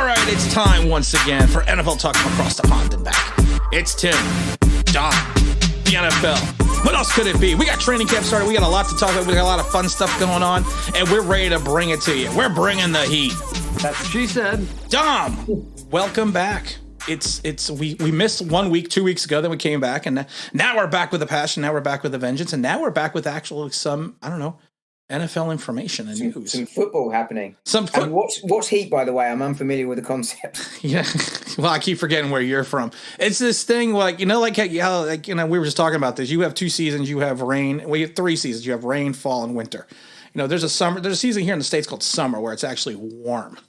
right, it's time once again for NFL Talk from across the pond and back. It's Tim, Don, the NFL. What else could it be? We got training camp started. We got a lot to talk about. We got a lot of fun stuff going on, and we're ready to bring it to you. We're bringing the heat. That's what she said. Dom, welcome back. We missed 1 week, 2 weeks ago, then we came back, and now we're back with a passion. Now we're back with a vengeance, and now we're back with actual some, I don't know, NFL information and news. Some football happening. And what's heat, by the way? I'm unfamiliar with the concept. Yeah. Well, I keep forgetting where you're from. It's this thing like, we were just talking about this. You have 2 seasons. You have rain. We have 3 seasons. You have rain, fall, and winter. There's a season here in the States called summer where it's actually warm.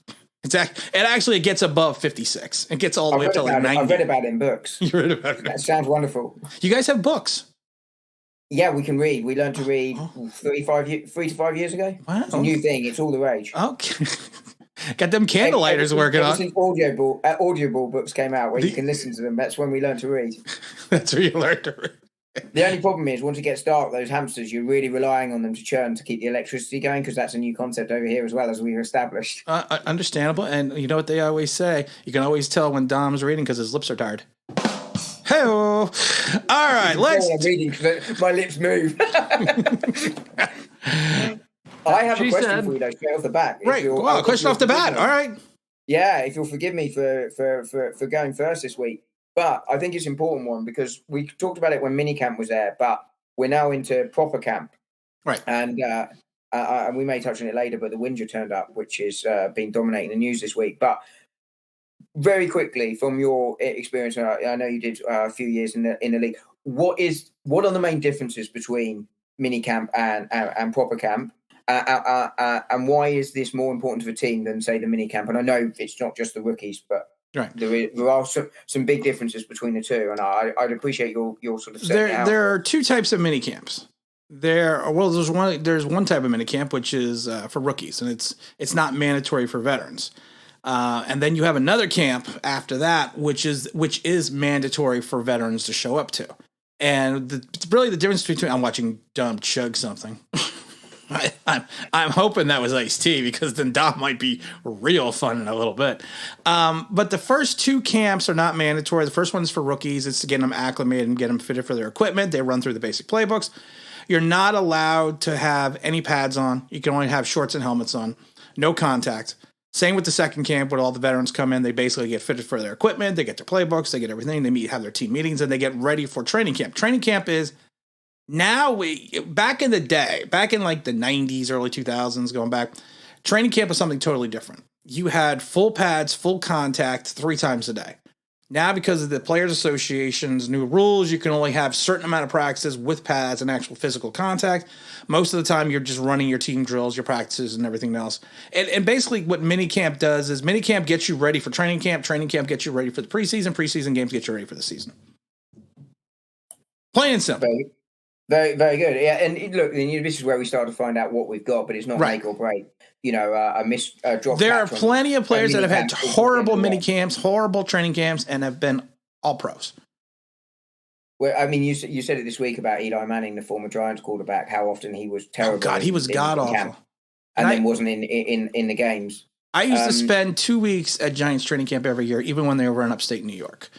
It gets above 56. It gets all the way up to like 90. I've read about it in books. You read about it? That sounds wonderful. You guys have books? Yeah, we can read. We learned to read 3 to 5 years ago. Wow. It's a new thing. It's all the rage. Okay. Got them candlelighters working on. Since audible books came out where you can listen to them, that's when we learned to read. That's where you learned to read. The only problem is once it gets dark, those hamsters, you're really relying on them to churn to keep the electricity going because that's a new concept over here as well, as we've established. Understandable. And you know what they always say? You can always tell when Dom's reading because his lips are tired. Hey-o. All right, let's... I'm reading because my lips move. I have a question for you, though, straight off the bat. Right, well, a question off the bat. All right. Yeah, if you'll forgive me for going first this week. But I think it's an important one because we talked about it when minicamp was there, but we're now into proper camp. Right. And we may touch on it later, but the Winger turned up, which has been dominating the news this week. But very quickly, from your experience, I know you did a few years in the league, what are the main differences between minicamp and proper camp? And why is this more important to the team than, say, the minicamp? And I know it's not just the rookies, but... Right. There are some big differences between the two, and I'd appreciate your sort of setting out. There are 2 types of minicamps. There's one type of minicamp which is for rookies, and it's not mandatory for veterans. And then you have another camp after that, which is mandatory for veterans to show up to. And it's really the difference between I'm watching Dom chug something. I'm hoping that was iced tea because then Dom might be real fun in a little bit. But the first 2 camps are not mandatory. The first one is for rookies. It's to get them acclimated and get them fitted for their equipment. They run through the basic playbooks. You're not allowed to have any pads on. You can only have shorts and helmets on. No contact. Same with the second camp when all the veterans come in. They basically get fitted for their equipment. They get their playbooks. They get everything. They have their team meetings, and they get ready for training camp. Training camp is... back in the day, back in like the 90s, early 2000s, going back, training camp was something totally different. You had full pads, full contact 3 times a day. Now, because of the Players Association's new rules, you can only have a certain amount of practices with pads and actual physical contact. Most of the time, you're just running your team drills, your practices, and everything else. And basically what minicamp does is minicamp gets you ready for training camp camp gets you ready for the preseason games get you ready for the season. Plain and simple. Very, very good. Yeah, and look, this is where we start to find out what we've got, but it's not make or break. A missed drop. There are plenty of players that have had horrible mini camps, horrible training camps, and have been all pros. Well, I mean, you said it this week about Eli Manning, the former Giants quarterback, how often he was terrible. Oh God, he was god awful, and then wasn't in the games. I used to spend 2 weeks at Giants training camp every year, even when they were in upstate New York.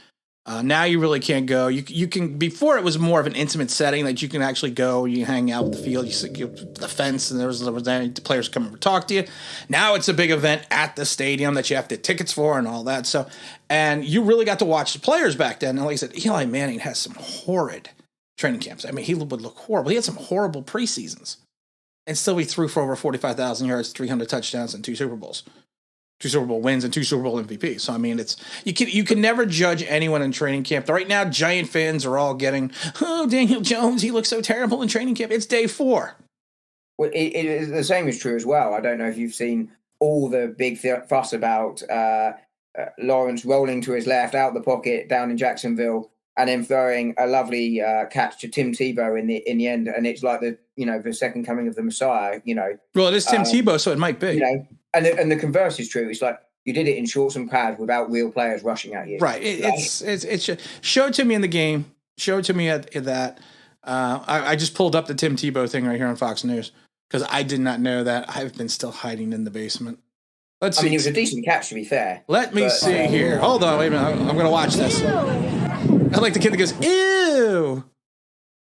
Now you really can't go. You can. Before it was more of an intimate setting that you can actually go. You hang out with the field. You the fence, and there was the players come and talk to you. Now it's a big event at the stadium that you have to tickets for and all that. So, and you really got to watch the players back then. And like I said, Eli Manning has some horrid training camps. I mean, he would look horrible. He had some horrible preseasons, and still he threw for over 45,000 yards, 300 touchdowns, and 2 Super Bowls. 2 Super Bowl wins and 2 Super Bowl MVPs. So I mean, you can never judge anyone in training camp. Right now, Giant fans are all getting, Daniel Jones, he looks so terrible in training camp. It's day 4. Well, the same is true as well. I don't know if you've seen all the big fuss about Lawrence rolling to his left out the pocket down in Jacksonville, and then throwing a lovely catch to Tim Tebow in the end, and it's like the second coming of the Messiah. Well, it is Tim Tebow, so it might be. And the converse is true. It's like you did it in shorts and pads without real players rushing at you. Right. It's show it to me in the game. Show it to me at that. I just pulled up the Tim Tebow thing right here on Fox News because I did not know that. I've been still hiding in the basement. Let's I see. mean, it was a decent catch, to be fair. Let me see here. Hold on, wait a minute. I'm going to watch this. I like the kid that goes, ew.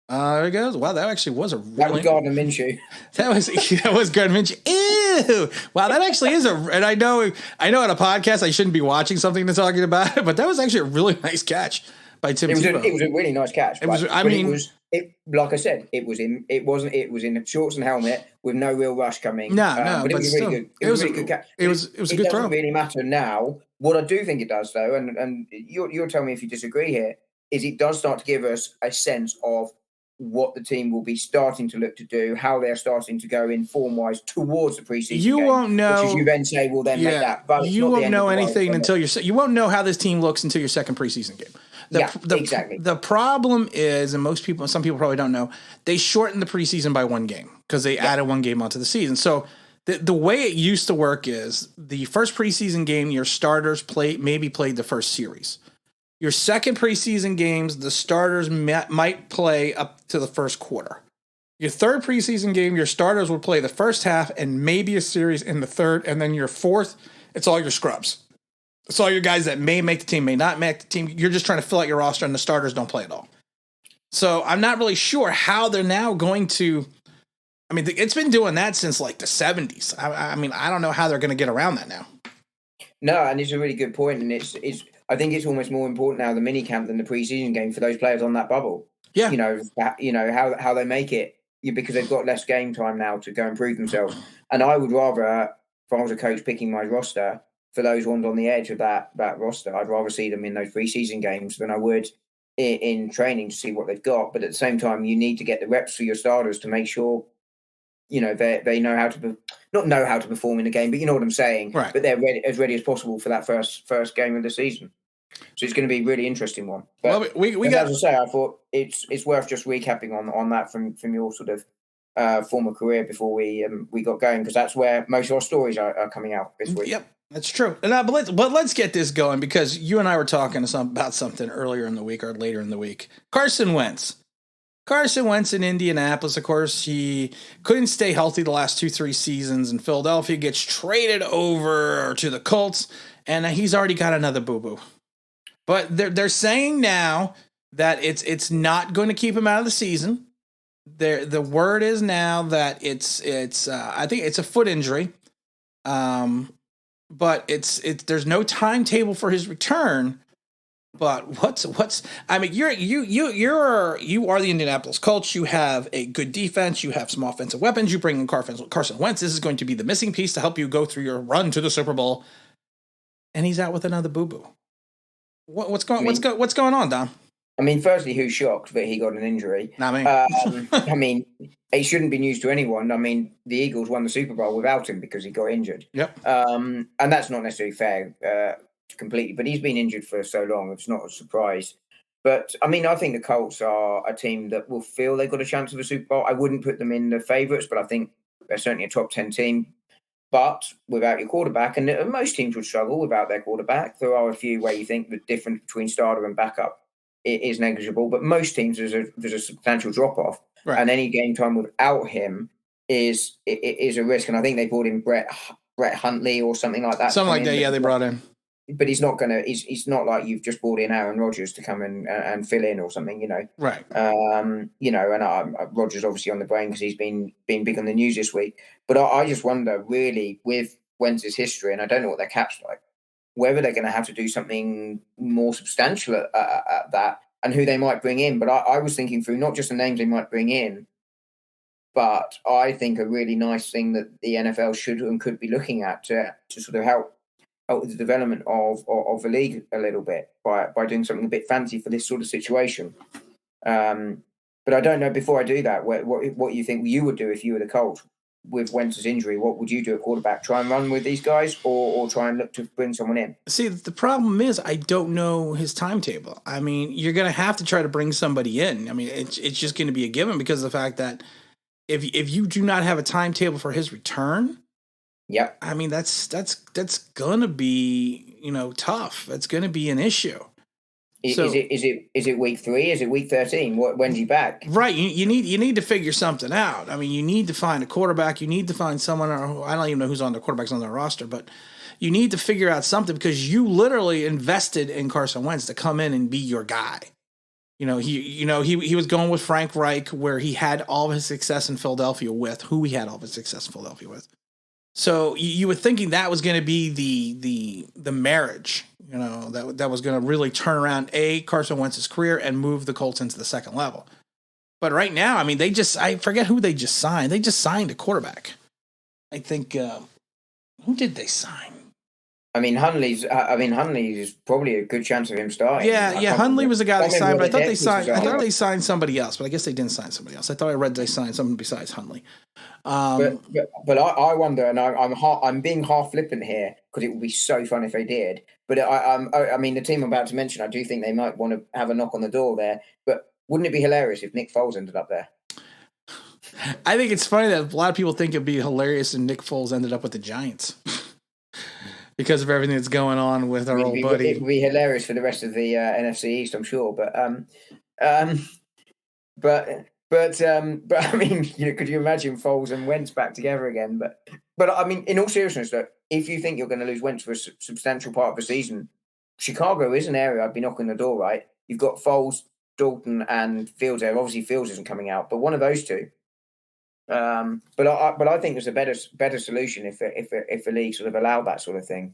There he goes. Wow, that actually was a really... That was Gardner Minshew. that was Gardner Minshew. Ew. Wow, that actually is and I know on a podcast I shouldn't be watching something that's talking about it, but that was actually a really nice catch by Tim Tebow. It was a really nice catch. Like I said, it was in the shorts and helmet with no real rush coming. But it was really good. It was a really good catch. It was a good throw. It doesn't really matter now. What I do think it does, though, and you'll tell me if you disagree here, is it does start to give us a sense of what the team will be starting to look to do, how they're starting to go in form-wise towards the preseason You game, won't know. Which is you then say will then make that. But you won't know anything until you won't know how this team looks until your second preseason game. Exactly. The problem is, and some people probably don't know, they shortened the preseason by one game because they added one game onto the season. So the way it used to work is the first preseason game, your starters maybe played the first series. Your second preseason games, the starters might play up to the first quarter. Your third preseason game, your starters will play the first half and maybe a series in the third. And then your fourth, it's all your scrubs. It's all your guys that may make the team, may not make the team. You're just trying to fill out your roster and the starters don't play at all. So I'm not really sure how they're now going to. I mean, it's been doing that since like the 70s. I mean, I don't know how they're going to get around that now. No, and it's a really good point, and it's. I think it's almost more important now the mini camp than the preseason game for those players on that bubble. Yeah, how they make it because they've got less game time now to go and prove themselves. And I would rather, if I was a coach picking my roster for those ones on the edge of that roster, I'd rather see them in those preseason games than I would in training to see what they've got. But at the same time, you need to get the reps for your starters to make sure they know how to not know how to perform in the game, but you know what I'm saying. Right. But they're ready as possible for that first game of the season. So it's going to be a really interesting one. But well, we got, as I say, I thought it's worth just recapping on that from your sort of former career before we got going, because that's where most of our stories are coming out this week. Yep, that's true. And let's get this going, because you and I were talking about something earlier in the week or later in the week. Carson Wentz in Indianapolis. Of course, he couldn't stay healthy the last 2-3 seasons in Philadelphia. Gets traded over to the Colts, and he's already got another boo-boo. But they're saying now that it's not going to keep him out of the season. The word is now that it's I think it's a foot injury, but there's no timetable for his return. But what's I mean, you are the Indianapolis Colts. You have a good defense. You have some offensive weapons. You bring in Carson Wentz. This is going to be the missing piece to help you go through your run to the Super Bowl. And he's out with another boo-boo. What's going on, Dom? I mean, firstly, who's shocked that he got an injury? Not me. I mean, it shouldn't be news to anyone. I mean, the Eagles won the Super Bowl without him because he got injured. Yep. And that's not necessarily fair completely, but he's been injured for so long. It's not a surprise. But, I mean, I think the Colts are a team that will feel they've got a chance of a Super Bowl. I wouldn't put them in the favourites, but I think they're certainly a top 10 team. But without your quarterback, and most teams would struggle without their quarterback. There are a few where you think the difference between starter and backup is negligible, but most teams there's a substantial drop off, right. And any game time without him is a risk. And I think they brought in Brett Huntley or something like that. Something like that, yeah, they brought in. But he's not gonna. He's not like you've just brought in Aaron Rodgers to come and fill in or something, Right. And Rodgers obviously on the brain because he's been big on the news this week. But I just wonder, really, with Wentz's history, and I don't know what their cap's like, whether they're going to have to do something more substantial at that, and who they might bring in. But I was thinking through not just the names they might bring in, but I think a really nice thing that the NFL should and could be looking at to sort of help with the development of the league a little bit by doing something a bit fancy for this sort of situation. But I don't know, before I do that, what you think you would do if you were the Colts with Wentz's injury. What would you do at quarterback? Try and run with these guys or try and look to bring someone in? See, the problem is I don't know his timetable. I mean, you're going to have to try to bring somebody in. I mean, it's just going to be a given because of the fact that if you do not have a timetable for his return, yep. I mean, that's gonna be, tough. That's gonna be an issue. Is it week 3? Is it week 13? When's he back? Right. You need to figure something out. I mean, you need to find a quarterback. You need to find someone. I don't even know who's on the quarterbacks on their roster, but you need to figure out something because you literally invested in Carson Wentz to come in and be your guy. He was going with Frank Reich, where he had all of his success in Philadelphia with who he had all of his success in Philadelphia with. So you were thinking that was going to be the marriage, that was going to really turn around Carson Wentz's career and move the Colts into the second level. But right now, I mean, I forget who they just signed. They just signed a quarterback. I think, who did they sign? I mean, Hundley's probably a good chance of him starting. Yeah. Hundley was the guy they signed, but I thought they signed somebody else, but I guess they didn't sign somebody else. I thought I read they signed someone besides Hundley. But I wonder, and I'm being half flippant here because it would be so fun if they did. But I mean, the team I'm about to mention, I do think they might want to have a knock on the door there. But wouldn't it be hilarious if Nick Foles ended up there? I think it's funny that a lot of people think it'd be hilarious if Nick Foles ended up with the Giants. Because of everything that's going on with our old buddy. It would be hilarious for the rest of the NFC East, I'm sure. But I mean, could you imagine Foles and Wentz back together again? But I mean, in all seriousness, though, if you think you're going to lose Wentz for a substantial part of the season, Chicago is an area I'd be knocking the door, right? You've got Foles, Dalton, and Fields there. Obviously, Fields isn't coming out, but one of those two. But I think there's a better solution if the league sort of allowed that sort of thing.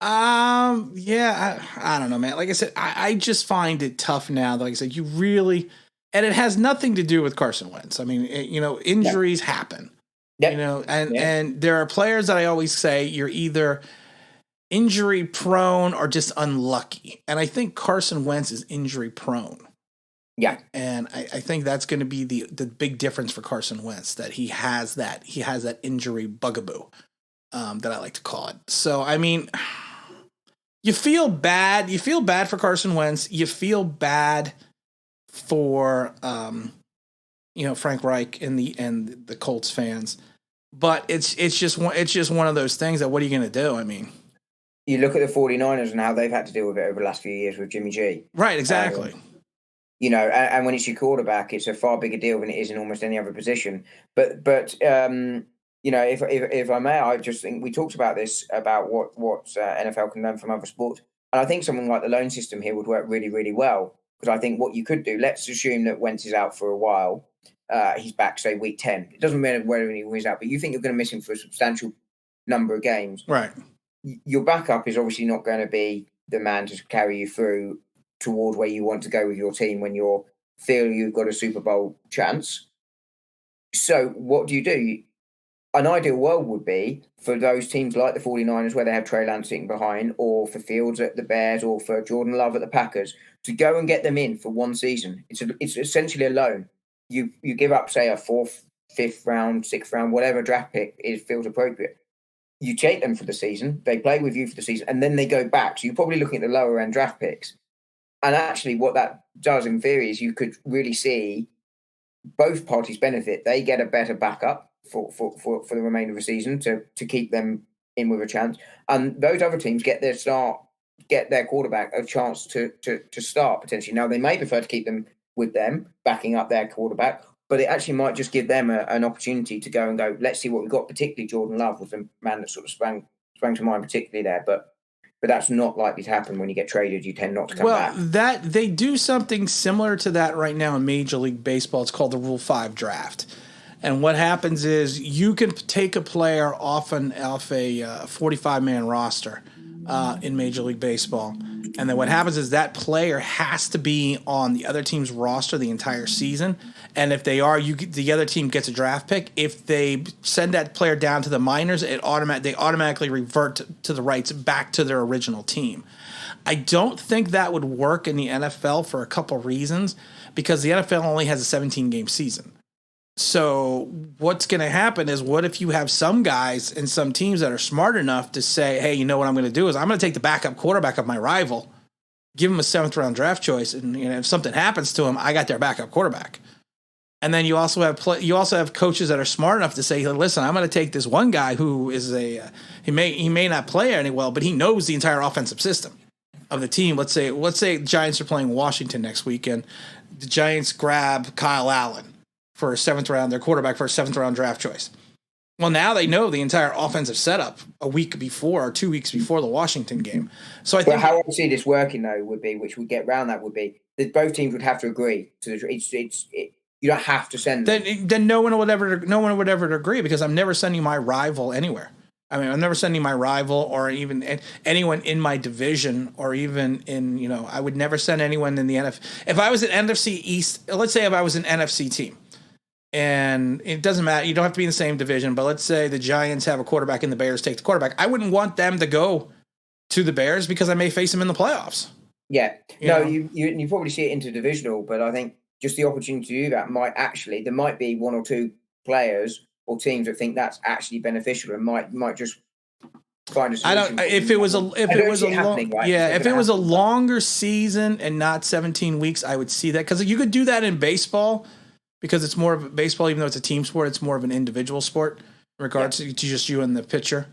Yeah, I don't know, man. Like I said, I just find it tough now. Like I said, you really, and it has nothing to do with Carson Wentz. I mean, injuries happen. Yep. And there are players that I always say you're either injury prone or just unlucky, and I think Carson Wentz is injury prone. Yeah, and I think that's going to be the big difference for Carson Wentz, that he has that injury bugaboo, that I like to call it. So I mean, you feel bad. You feel bad for Carson Wentz. You feel bad for Frank Reich and the Colts fans. But it's just one of those things that what are you going to do? I mean, you look at the 49ers and how they've had to deal with it over the last few years with Jimmy G. Right, exactly. And when it's your quarterback, it's a far bigger deal than it is in almost any other position. But if I may, I just think we talked about this, about what NFL can learn from other sports. And I think something like the loan system here would work really, really well. Because I think what you could do, let's assume that Wentz is out for a while. He's back, say, week 10. It doesn't matter whether he's out, but you think you're going to miss him for a substantial number of games. Right. Your backup is obviously not going to be the man to carry you through toward where you want to go with your team when you feel you've got a Super Bowl chance. So what do? An ideal world would be for those teams like the 49ers where they have Trey Lance sitting behind, or for Fields at the Bears, or for Jordan Love at the Packers, to go and get them in for one season. It's essentially a loan. You give up, say, a 4th, 5th round, 6th round, whatever draft pick feels appropriate. You take them for the season, they play with you for the season, and then they go back. So you're probably looking at the lower end draft picks. And actually what that does in theory is you could really see both parties benefit. They get a better backup for the remainder of the season to keep them in with a chance. And those other teams get their quarterback a chance to start potentially. Now, they may prefer to keep them with them, backing up their quarterback, but it actually might just give them an opportunity to go, let's see what we've got. Particularly Jordan Love was the man that sort of sprang to mind particularly there. But that's not likely to happen when you get traded. You tend not to come back. Well, they do something similar to that right now in Major League Baseball. It's called the Rule 5 draft. And what happens is you can take a player off a 45-man roster in Major League Baseball. And then what happens is that player has to be on the other team's roster the entire season. And if they are, the other team gets a draft pick. If they send that player down to the minors, they automatically revert to the rights back to their original team. I don't think that would work in the NFL for a couple reasons, because the NFL only has a 17-game season. So what's going to happen is, what if you have some guys and some teams that are smart enough to say, hey, you know what I'm going to do is I'm going to take the backup quarterback of my rival, give him a 7th-round draft choice, and if something happens to him, I got their backup quarterback. And then you also have coaches that are smart enough to say, listen, I'm going to take this one guy who is he may not play any well, but he knows the entire offensive system. of the team. Let's say the Giants are playing Washington next weekend. The Giants grab Kyle Allen for a seventh round, their quarterback for a seventh round draft choice. Well, now they know the entire offensive setup a week before or 2 weeks before the Washington game. So I think how I see this working though would be, which would get around that, would be that both teams would have to agree to the. You don't have to send them. Then no one would ever agree, because I'm never sending my rival anywhere. I mean, I'm never sending my rival or even anyone in my division, or even in, I would never send anyone in the NFC. If I was an NFC East, let's say if I was an NFC team, and it doesn't matter, you don't have to be in the same division, but let's say the Giants have a quarterback and the Bears take the quarterback. I wouldn't want them to go to the Bears because I may face them in the playoffs. Yeah. You probably see it interdivisional, but I think just the opportunity to do that there might be one or two players or teams that think that's actually beneficial and might just find a solution. If it was a longer season and not 17 weeks, I would see that, because you could do that in baseball, because it's more of baseball, even though it's a team sport, it's more of an individual sport in regards to just you and the pitcher.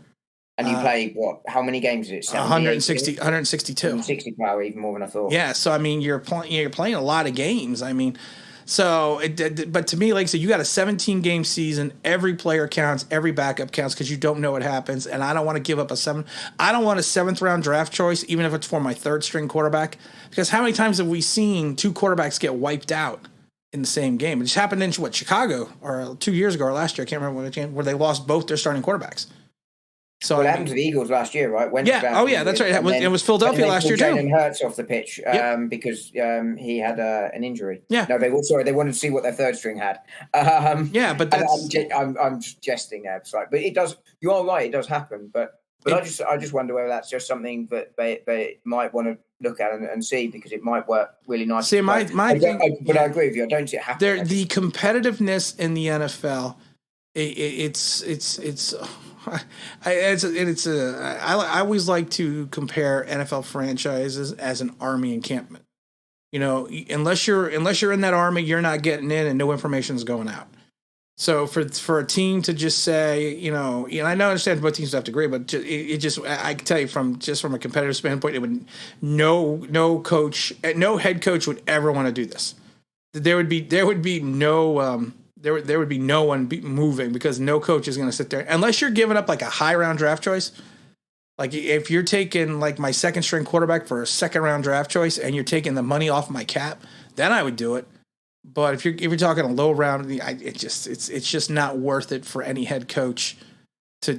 And you play how many games is it? 162. 160 power, even more than I thought. Yeah, so I mean, you're playing a lot of games. I mean, but to me, like I said, you got a 17 game season. Every player counts, every backup counts, because you don't know what happens. And I don't want to give up I don't want a seventh round draft choice, even if it's for my third string quarterback. Because how many times have we seen two quarterbacks get wiped out in the same game? It just happened in Chicago, or 2 years ago, or last year, I can't remember when it came, where they lost both their starting quarterbacks. So it happened to the Eagles last year, right? Wentz that's right. It was Philadelphia last year too. Jalen Hurts off the pitch because he had an injury. Yeah. No, they wanted to see what their third string had. But I'm just jesting there. But it does. You are right. It does happen. But I just wonder whether that's just something that they might want to look at and see, because it might work really nicely. See, my thing, but I agree with you. I don't see it happen. The competitiveness in the NFL, I always like to compare NFL franchises as an army encampment. Unless you're in that army, you're not getting in, and no information is going out. So for a team to just say, and I know I understand both teams have to agree, but I can tell you from a competitive standpoint, it would no head coach would ever want to do this. There would be no. There would be no one moving, because no coach is going to sit there unless you're giving up like a high round draft choice. Like if you're taking like my second string quarterback for a second round draft choice and you're taking the money off my cap, then I would do it. But if you're talking a low round, it's just not worth it for any head coach to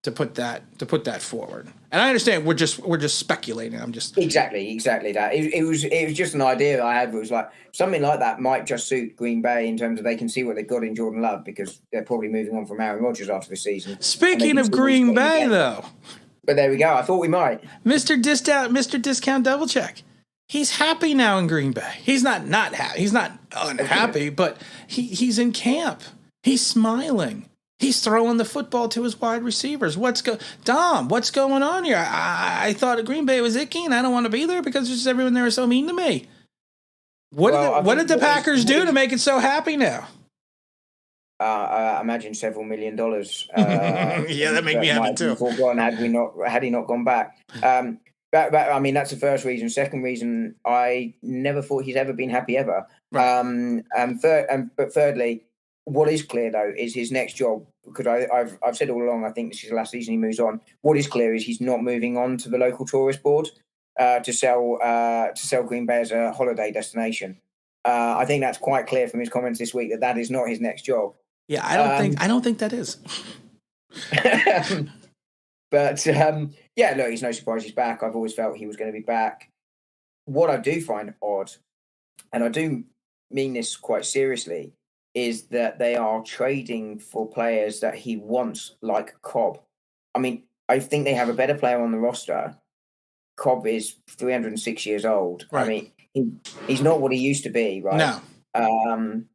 put that forward. And I understand we're just speculating. I'm just exactly that. It was just an idea that I had. It was like something like that might just suit Green Bay in terms of they can see what they've got in Jordan Love, because they're probably moving on from Aaron Rodgers after the season. Speaking of Green Bay, though, but there we go. I thought we might. Mr. Discount Double Check. He's happy now in Green Bay. He's not happy. He's not unhappy, but he's in camp. He's smiling. He's throwing the football to his wide receivers. Dom, what's going on here? I thought Green Bay was icky, and I don't want to be there because just everyone there is so mean to me. What did the Packers do to make it so happy now? I imagine several $1 million. Yeah, that made me happy too. Had he not gone back. But I mean, that's the first reason. Second reason, I never thought he's ever been happy ever. Right. But thirdly, what is clear though is his next job, because I've said all along, I think this is the last season he moves on. What is clear is he's not moving on to the local tourist board to sell Green Bay as a holiday destination. I think that's quite clear from his comments this week that is not his next job. Yeah, I don't think that is. But look, it's no surprise he's back. I've always felt he was going to be back. What I do find odd, and I do mean this quite seriously, is that they are trading for players that he wants, like Cobb. I mean, I think they have a better player on the roster. Cobb is 306 years old. Right. I mean, he's not what he used to be, right? No. And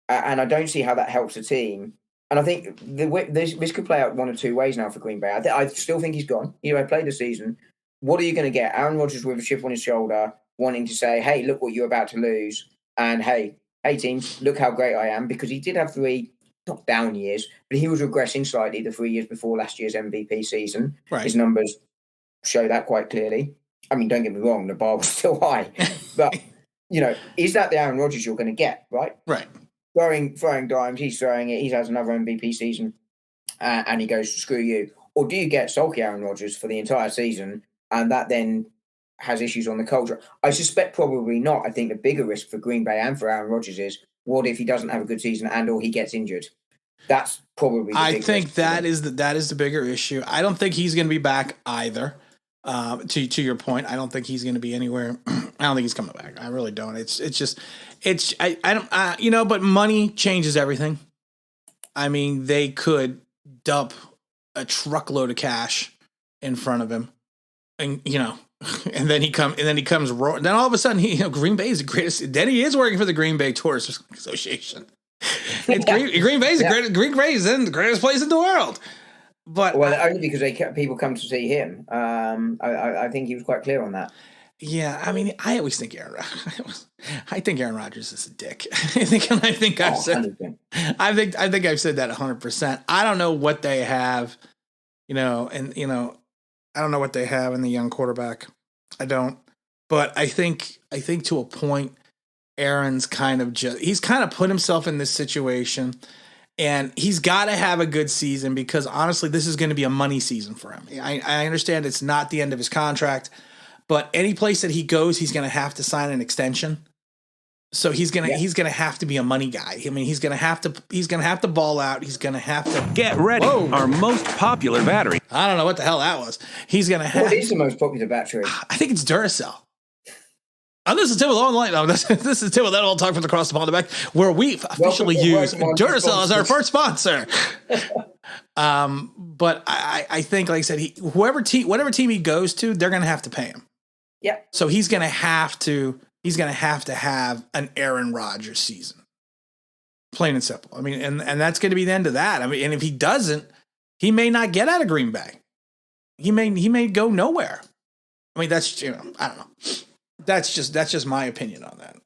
I don't see how that helps the team. And I think this could play out one of two ways now for Green Bay. I still think he's gone. I played the season. What are you going to get? Aaron Rodgers with a chip on his shoulder, wanting to say, hey, look what you're about to lose. And hey teams, look how great I am. Because he did have 3, not down years, but he was regressing slightly the 3 years before last year's MVP season. Right. His numbers show that quite clearly. I mean, don't get me wrong, the bar was still high, but is that the Aaron Rodgers you're going to get, right? Right. Throwing dimes, he's throwing it. He has another MVP season, and he goes, screw you. Or do you get sulky Aaron Rodgers for the entire season, and that then has issues on the culture? I suspect probably not. I think the bigger risk for Green Bay and for Aaron Rodgers is, what if he doesn't have a good season and or he gets injured? That's probably the big think risk that is the bigger issue. I don't think he's going to be back either. To your point, I don't think he's going to be anywhere. I don't think he's coming back. I really don't. I don't. But money changes everything. I mean, they could dump a truckload of cash in front of him, and and then he comes. Then all of a sudden, Green Bay is the greatest. Then he is working for the Green Bay Tourist Association. Green Bay is the greatest place in the world. But only because people come to see him. I think he was quite clear on that. Yeah, I mean, I always think Aaron Rodgers is a dick. I think I've said 100%. I think I've said that 100%. I don't know what they have, I don't know what they have in the young quarterback. I don't. But I think to a point, Aaron's he's kind of put himself in this situation. And he's got to have a good season because, honestly, this is going to be a money season for him. I understand it's not the end of his contract, but any place that he goes, he's going to have to sign an extension. So he's going to have to be a money guy. I mean, he's going to have to ball out. He's going to have to get ready. Whoa. Our most popular battery. I don't know what the hell that was. He's going to have. What is the most popular battery? I think it's Duracell. This is Tim with Online. This is Tim with All Talk from across the pond back, where we officially use Duracell as our first sponsor. But I think, like I said, whatever team he goes to, they're going to have to pay him. Yeah. So he's going to have to have an Aaron Rodgers season, plain and simple. I mean, and that's going to be the end of that. I mean, and if he doesn't, he may not get out of Green Bay. He may go nowhere. I mean, that's I don't know. That's just my opinion on that.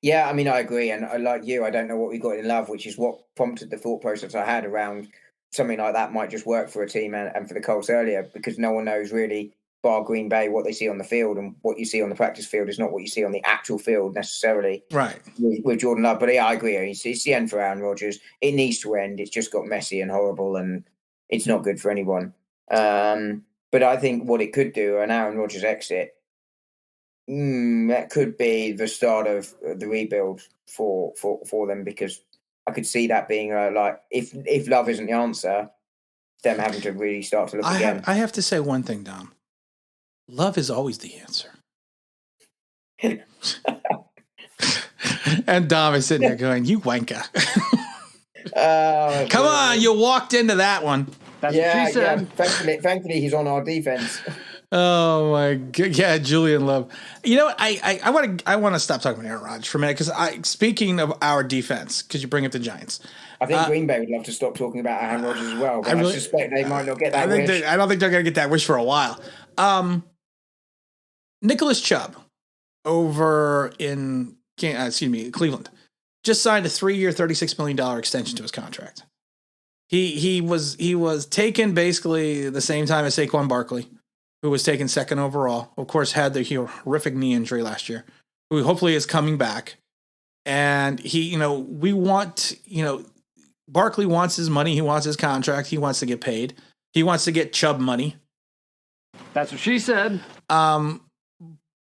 Yeah, I mean, I agree. And like you, I don't know what we got in love, which is what prompted the thought process I had around something like that might just work for a team and for the Colts earlier, because no one knows really, bar Green Bay, what they see on the field, and what you see on the practice field is not what you see on the actual field necessarily. Right. With Jordan Love. But yeah, I agree. It's the end for Aaron Rodgers. It needs to end. It's just got messy and horrible, and it's not good for anyone. But I think what it could do, an Aaron Rodgers exit, that could be the start of the rebuild for them, because I could see that being like, if Love isn't the answer, them having to really start to look again. I have to say one thing, Dom. Love is always the answer. And Dom is sitting there going, "You wanker." Come on, you walked into that one. That's what she said. Yeah. Thankfully, he's on our defense. Oh my God! Yeah, Julian Love. You know what? I want to stop talking about Aaron Rodgers for a minute, because speaking of our defense, because you bring up the Giants, I think Green Bay would love to stop talking about Aaron Rodgers as well. But I suspect they might not get that wish. I don't think they're going to get that wish for a while. Nicholas Chubb over in Cleveland just signed a 3-year, $36 million extension to his contract. He was taken basically the same time as Saquon Barkley, who was taken second overall. Of course, had the horrific knee injury last year, who hopefully is coming back. And Barkley wants his money. He wants his contract. He wants to get paid. He wants to get Chubb money. That's what she said.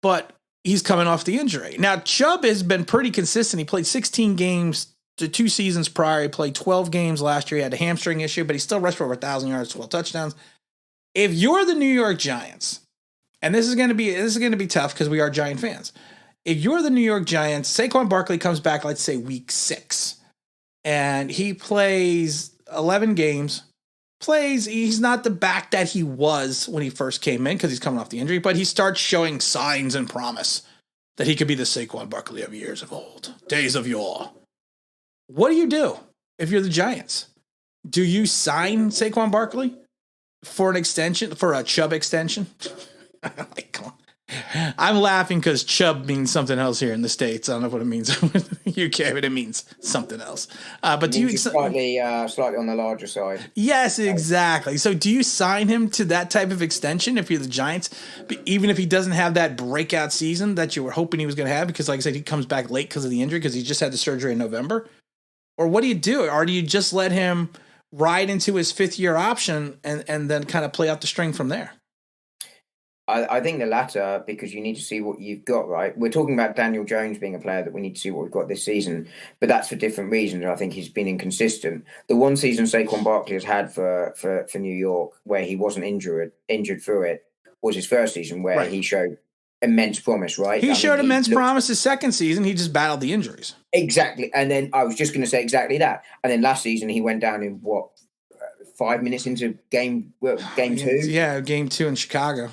But he's coming off the injury. Now, Chubb has been pretty consistent. He played 16 games to 2 seasons prior. He played 12 games last year. He had a hamstring issue, but he still rushed for over 1,000 yards, 12 touchdowns. If you're the New York Giants, and this is going to be tough because we are Giant fans. If you're the New York Giants, Saquon Barkley comes back, let's say week 6, and he plays 11 games. He's not the back that he was when he first came in because he's coming off the injury, but he starts showing signs and promise that he could be the Saquon Barkley of years of old, days of yore. What do you do if you're the Giants? Do you sign Saquon Barkley for an extension, for a Chubb extension? Like, come on. I'm laughing because Chubb means something else here in the States. I don't know what it means in the UK, but it means something else. But do you slightly on the larger side? Yes, exactly. So do you sign him to that type of extension if you're the Giants, even if he doesn't have that breakout season that you were hoping he was going to have? Because like I said, he comes back late because of the injury because he just had the surgery in November. Or what do you do? Or do you just let him ride into his 5th-year option and then kind of play out the string from there? I think the latter, because you need to see what you've got, right? We're talking about Daniel Jones being a player that we need to see what we've got this season, but that's for different reasons. I think he's been inconsistent. The one season Saquon Barkley has had for New York where he wasn't injured through it was his first season where he showed immense promise, right? He showed immense promise his second season. He just battled the injuries. Exactly. And then I was just going to say exactly that. And then last season he went down in 5 minutes into game 2? Yeah, game 2 in Chicago.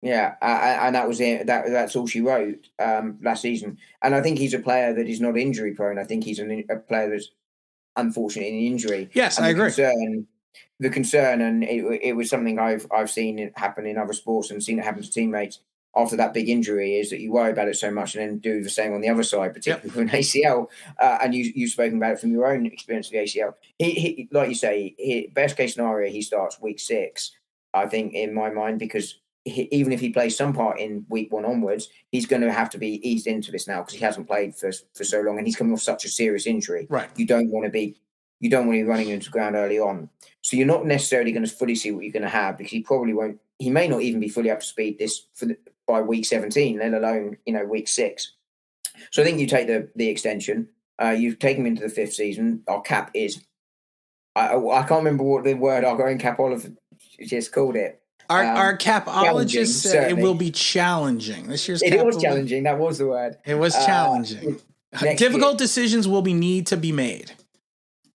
Yeah, and that was it. That's all she wrote last season. And I think he's a player that is not injury prone. I think he's a player that's unfortunate in injury. Yes, I agree. The concern, and it was something I've seen it happen in other sports and seen it happen to teammates after that big injury, is that you worry about it so much and then do the same on the other side, particularly with an ACL. And you've spoken about it from your own experience with the ACL. He like you say, best case scenario, he starts week 6. I think in my mind, because even if he plays some part in week 1 onwards, he's going to have to be eased into this now because he hasn't played for so long and he's coming off such a serious injury. Right. You don't want to be running into the ground early on. So you're not necessarily going to fully see what you're going to have because he probably won't. He may not even be fully up to speed by week 17, let alone week 6. So I think you take the extension. You take him into the 5th season. Our cap is. I can't remember what the word our going capologist just called it. Our capologist said it will be challenging. This year's it was challenging. That was the word. It was challenging. Difficult decisions will need to be made.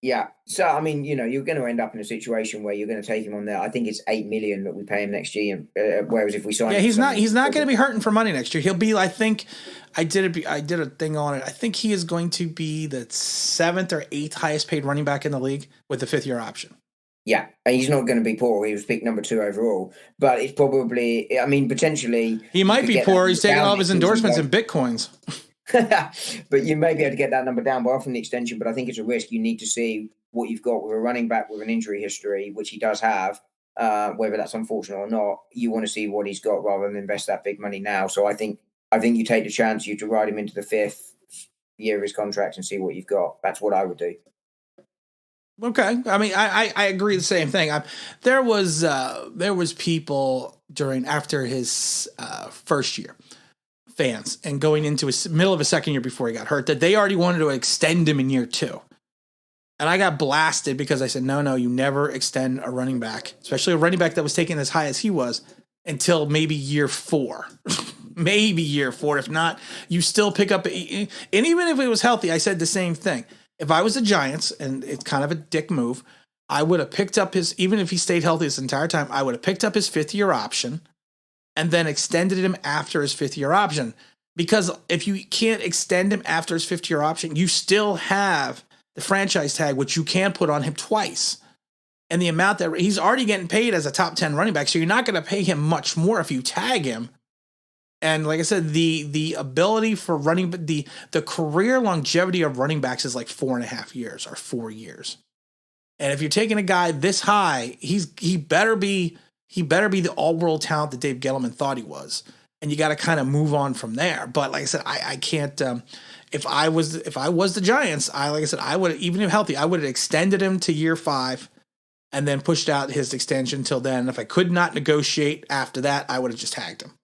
Yeah. So, I mean, you're going to end up in a situation where you're going to take him on there. I think it's $8 million that we pay him next year. Whereas if we sign, he's not going to be hurting for money next year. He'll be, I think, I did a thing on it. I think he is going to be the 7th or 8th highest paid running back in the league with the 5th-year option. Yeah, and he's not going to be poor. He was picked number 2 overall, but it's probably, potentially he might be poor. He's taking all of his endorsements in Bitcoins. But you may be able to get that number down by offering the extension, but I think it's a risk. You need to see what you've got with a running back with an injury history, which he does have, whether that's unfortunate or not. You want to see what he's got rather than invest that big money now. So I think you take the chance, you to ride him into the 5th year of his contract and see what you've got. That's what I would do. Okay. I mean, I agree the same thing. There was people after his first year, fans, and going into his middle of his second year before he got hurt, that they already wanted to extend him in year 2. And I got blasted because I said, no, you never extend a running back, especially a running back that was taken as high as he was, until maybe year 4. Maybe year 4. If not, you still pick up. And even if it was healthy, I said the same thing. If I was the Giants, and it's kind of a dick move, I would have picked up even if he stayed healthy this entire time, I would have picked up his 5th-year option and then extended him after his 5th-year option. Because if you can't extend him after his 5th-year option, you still have the franchise tag, which you can put on him twice. And the amount that he's already getting paid as a top 10 running back, so you're not going to pay him much more if you tag him. And like I said, the ability for the career longevity of running backs is like 4.5 years or 4 years. And if you're taking a guy this high, he better be the all-world talent that Dave Gettleman thought he was. And you got to kind of move on from there. But like I said, I can't. If I was the Giants, I would, even if healthy, I would have extended him to year 5 and then pushed out his extension till then. If I could not negotiate after that, I would have just tagged him.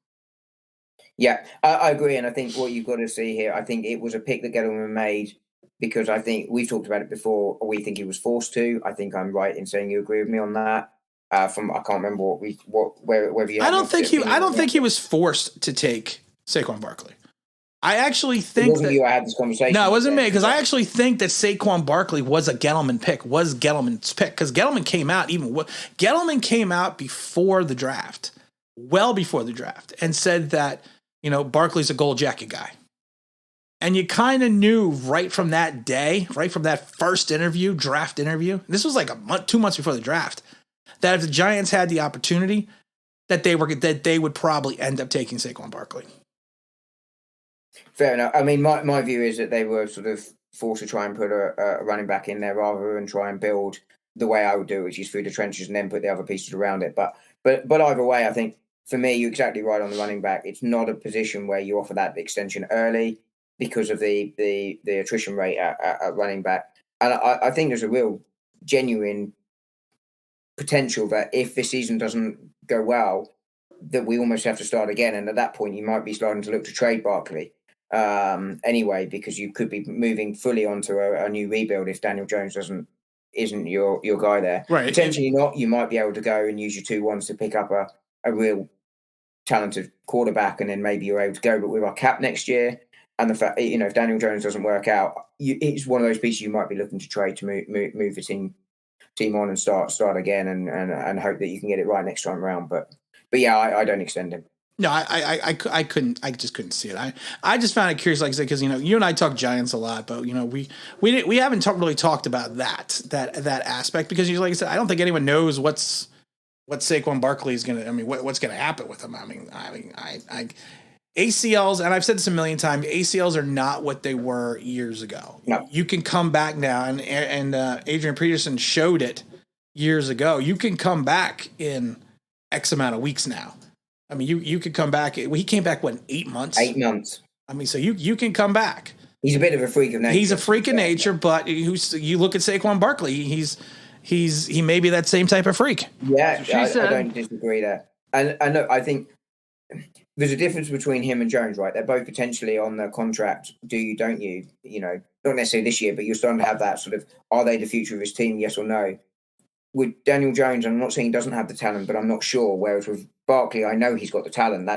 Yeah, I agree. And I think what you've got to see here, I think it was a pick that Gettleman made because I think we've talked about it before. We think he was forced to. I think I'm right in saying you agree with me on that. I can't remember whether you. I don't think he was forced to take Saquon Barkley. I actually think it wasn't you. I had this conversation. No, it wasn't me, because I actually think that Saquon Barkley was Gettleman's pick, because Gettleman came out before the draft, well before the draft, and said that Barkley's a gold jacket guy. And you kind of knew right from that day, right from that first draft interview, this was like 2 months before the draft, that if the Giants had the opportunity, that they would probably end up taking Saquon Barkley. Fair enough. I mean, my view is that they were sort of forced to try and put a running back in there rather than try and build the way I would do, which is through the trenches and then put the other pieces around it. But either way, I think for me, you're exactly right on the running back. It's not a position where you offer that extension early because of the attrition rate at running back. And I think there's a real genuine potential that if this season doesn't go well, that we almost have to start again. And at that point, you might be starting to look to trade Barkley anyway, because you could be moving fully onto a new rebuild if Daniel Jones isn't your guy there. Right. Potentially not. You might be able to go and use your 2-1s to pick up a real talented quarterback, and then maybe you're able to go. But with our cap next year, and the fact, if Daniel Jones doesn't work out, it's one of those pieces you might be looking to trade to move the team on and start again, and hope that you can get it right next time around. But yeah, I don't extend him. No, I couldn't. I just couldn't see it. I just found it curious, like I said, because you and I talk Giants a lot, but we haven't really talked about that aspect, because like I said, I don't think anyone knows what Saquon Barkley is gonna. I mean, what's gonna happen with him? I mean, ACLs, and I've said this a million times, ACLs are not what they were years ago. No. You can come back now, and Adrian Peterson showed it years ago. You can come back in X amount of weeks now. I mean, you could come back. He came back, 8 months? 8 months. I mean, so you can come back. He's a bit of a freak of nature. He's a freak of nature, but you look at Saquon Barkley, he may be that same type of freak. Yeah, I don't disagree there. And look, I think there's a difference between him and Jones, right? They're both potentially on the contract. Do you, don't you? Not necessarily this year, but you're starting to have that sort of, are they the future of his team, yes or no? With Daniel Jones, I'm not saying he doesn't have the talent, but I'm not sure. Whereas with Barkley, I know he's got the talent.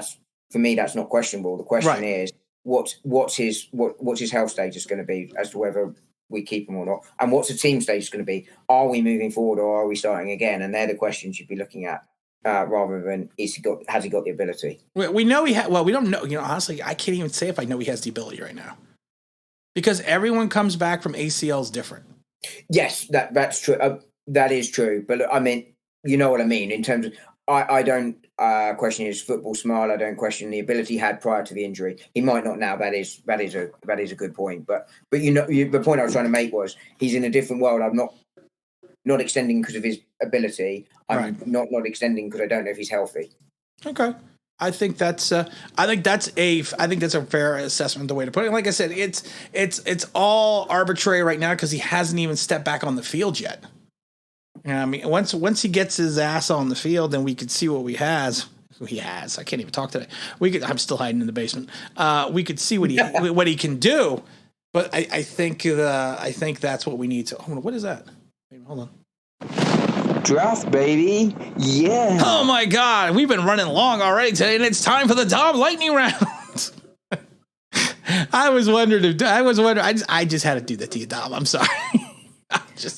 For me, that's not questionable. The question is, what's his health status going to be as to whether we keep him or not, and what's the team status going to be? Are we moving forward or are we starting again? And they're the questions you'd be looking at rather than has he got the ability? We know he well, we don't know. Honestly, I can't even say if I know he has the ability right now, because everyone comes back from ACLs different. Yes, that's true. That is true. But I mean, you know what I mean in terms of. I don't question his football smile. I don't question the ability he had prior to the injury. He might not now. That is a good point. But the point I was trying to make was he's in a different world. I'm not extending because of his ability. I'm not extending because I don't know if he's healthy. Okay. I think that's a fair assessment, the way to put it. Like I said, it's all arbitrary right now because he hasn't even stepped back on the field yet. I mean, once he gets his ass on the field, then we could see what he has. I can't even talk today. I'm still hiding in the basement. We could see what he can do. But I think that's what we need to. What is that? Wait, hold on. Draft, baby. Yeah. Oh my God, we've been running long already today, and it's time for the Dom Lightning Round. I just had to do that to you, Dom. I'm sorry.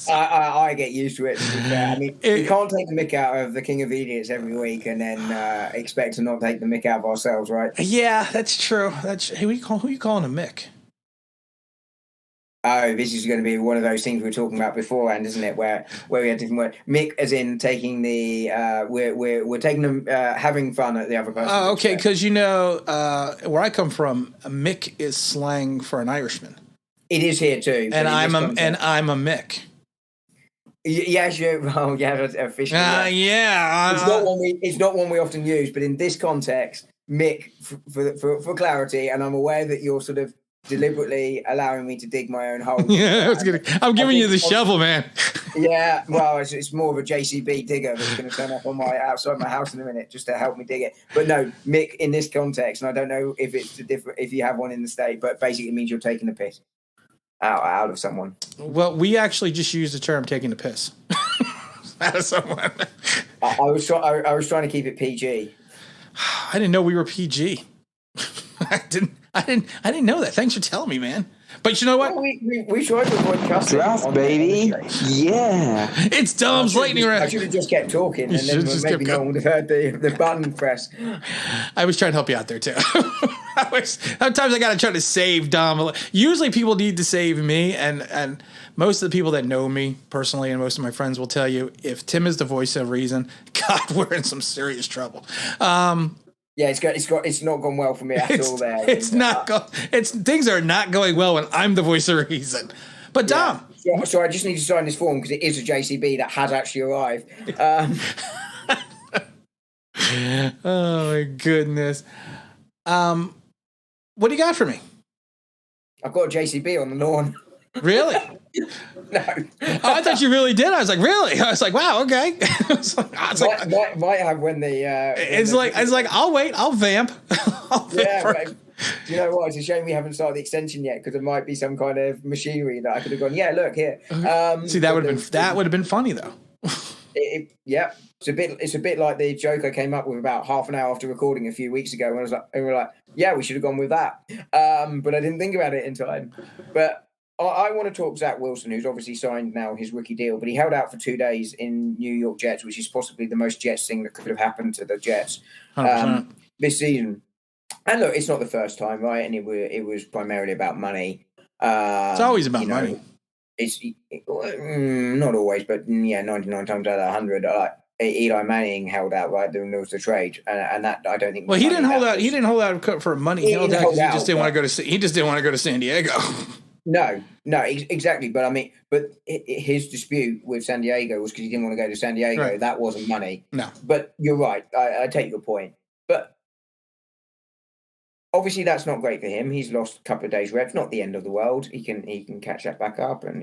I get used to it. To be fair. I mean, we can't take the mick out of the King of Idiots every week and then expect to not take the mick out of ourselves, right? Yeah, that's true. Who are you calling a mick? Oh, this is going to be one of those things we were talking about beforehand, isn't it? Where we had different words. Mick, as in taking the we're taking them having fun at the other person. Oh, okay, because where I come from, a mick is slang for an Irishman. It is here too, and I'm a mick. Yes, officially. Yeah, it's not one we often use, but in this context, Mick, for clarity, and I'm aware that you're sort of deliberately allowing me to dig my own hole. Yeah, I'm giving you the shovel, man. Yeah, well, it's more of a JCB digger that's going to turn up on outside my house in a minute just to help me dig it. But no, Mick, in this context, and I don't know if it's if you have one in the state, but basically it means you're taking the piss out of someone. Well, we actually just use the term "taking the piss" out of someone. I was trying to keep it PG. I didn't know we were PG. I didn't know that. Thanks for telling me, man. But you know what? Well, we tried to avoid cussing. Draft, baby. Yeah. It's Dom's Lightning Round. I should have just kept talking, and then maybe no one would have heard the button press. I was trying to help you out there too. Sometimes I got to try to save Dom. Usually people need to save me, and most of the people that know me personally and most of my friends will tell you, if Tim is the voice of reason, God, we're in some serious trouble. Yeah, it's not gone well for me at all there. Things are not going well when I'm the voice of reason. But Dom. Yeah. So I just need to sign this form because it is a JCB that has actually arrived. Oh my goodness. What do you got for me? I've got a JCB on the lawn. Really? No. Oh, I thought you really did. I was like, really? I was like, wow, okay. Might have when the. It's like I'll wait. I'll vamp. Do you know what? It's a shame we haven't started the extension yet because there might be some kind of machinery that I could have gone. Yeah, look here. See, that would have been funny though. It's a bit like the joke I came up with about half an hour after recording a few weeks ago when we were like, yeah, we should have gone with that. But I didn't think about it in time. But I want to talk Zach Wilson, who's obviously signed now his rookie deal, but he held out for 2 days in New York Jets, which is possibly the most Jets thing that could have happened to the Jets this season. And look, it's not the first time, right? And it was primarily about money. It's always about money. It's not always, but 99 times out of 100. Eli Manning held out, right? There was the trade, and that I don't think. Well, he didn't hold out. He didn't hold out for money. He held out because he just didn't want to go to. He just didn't want to go to San Diego. No, exactly. But I mean, his dispute with San Diego was because he didn't want to go to San Diego. Right. That wasn't money. No. But you're right. I take your point. But obviously, that's not great for him. He's lost a couple of days reps. Not the end of the world. He can catch that back up, and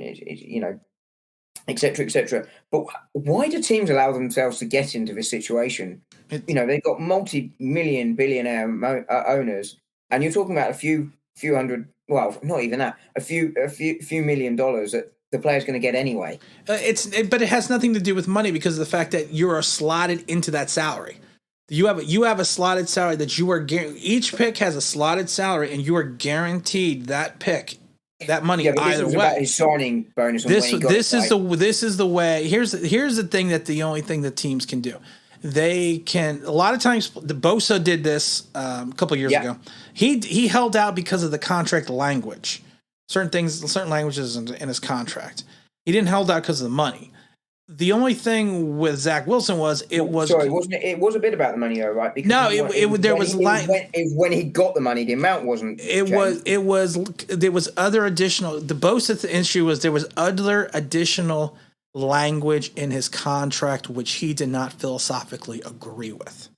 et cetera, et cetera. But why do teams allow themselves to get into this situation? They've got multi-million billionaire owners, and you're talking about a few hundred. Well, not even that. A few $1 million that the player's going to get anyway. But it has nothing to do with money because of the fact that you are slotted into that salary. You have a slotted salary that you are each pick has a slotted salary, and you are guaranteed that pick, that money either way. About his signing bonus. This is the way. Here's the thing that the only thing that teams can do. They can a lot of times. The Bosa did this a couple of years ago. He held out because of the contract language. Certain languages in his contract. He didn't hold out because of the money. The only thing with Zach Wilson was it was a bit about the money though, right? Because when he got the money, the amount wasn't. There was other additional. The Bosa issue was there was other additional language in his contract which he did not philosophically agree with,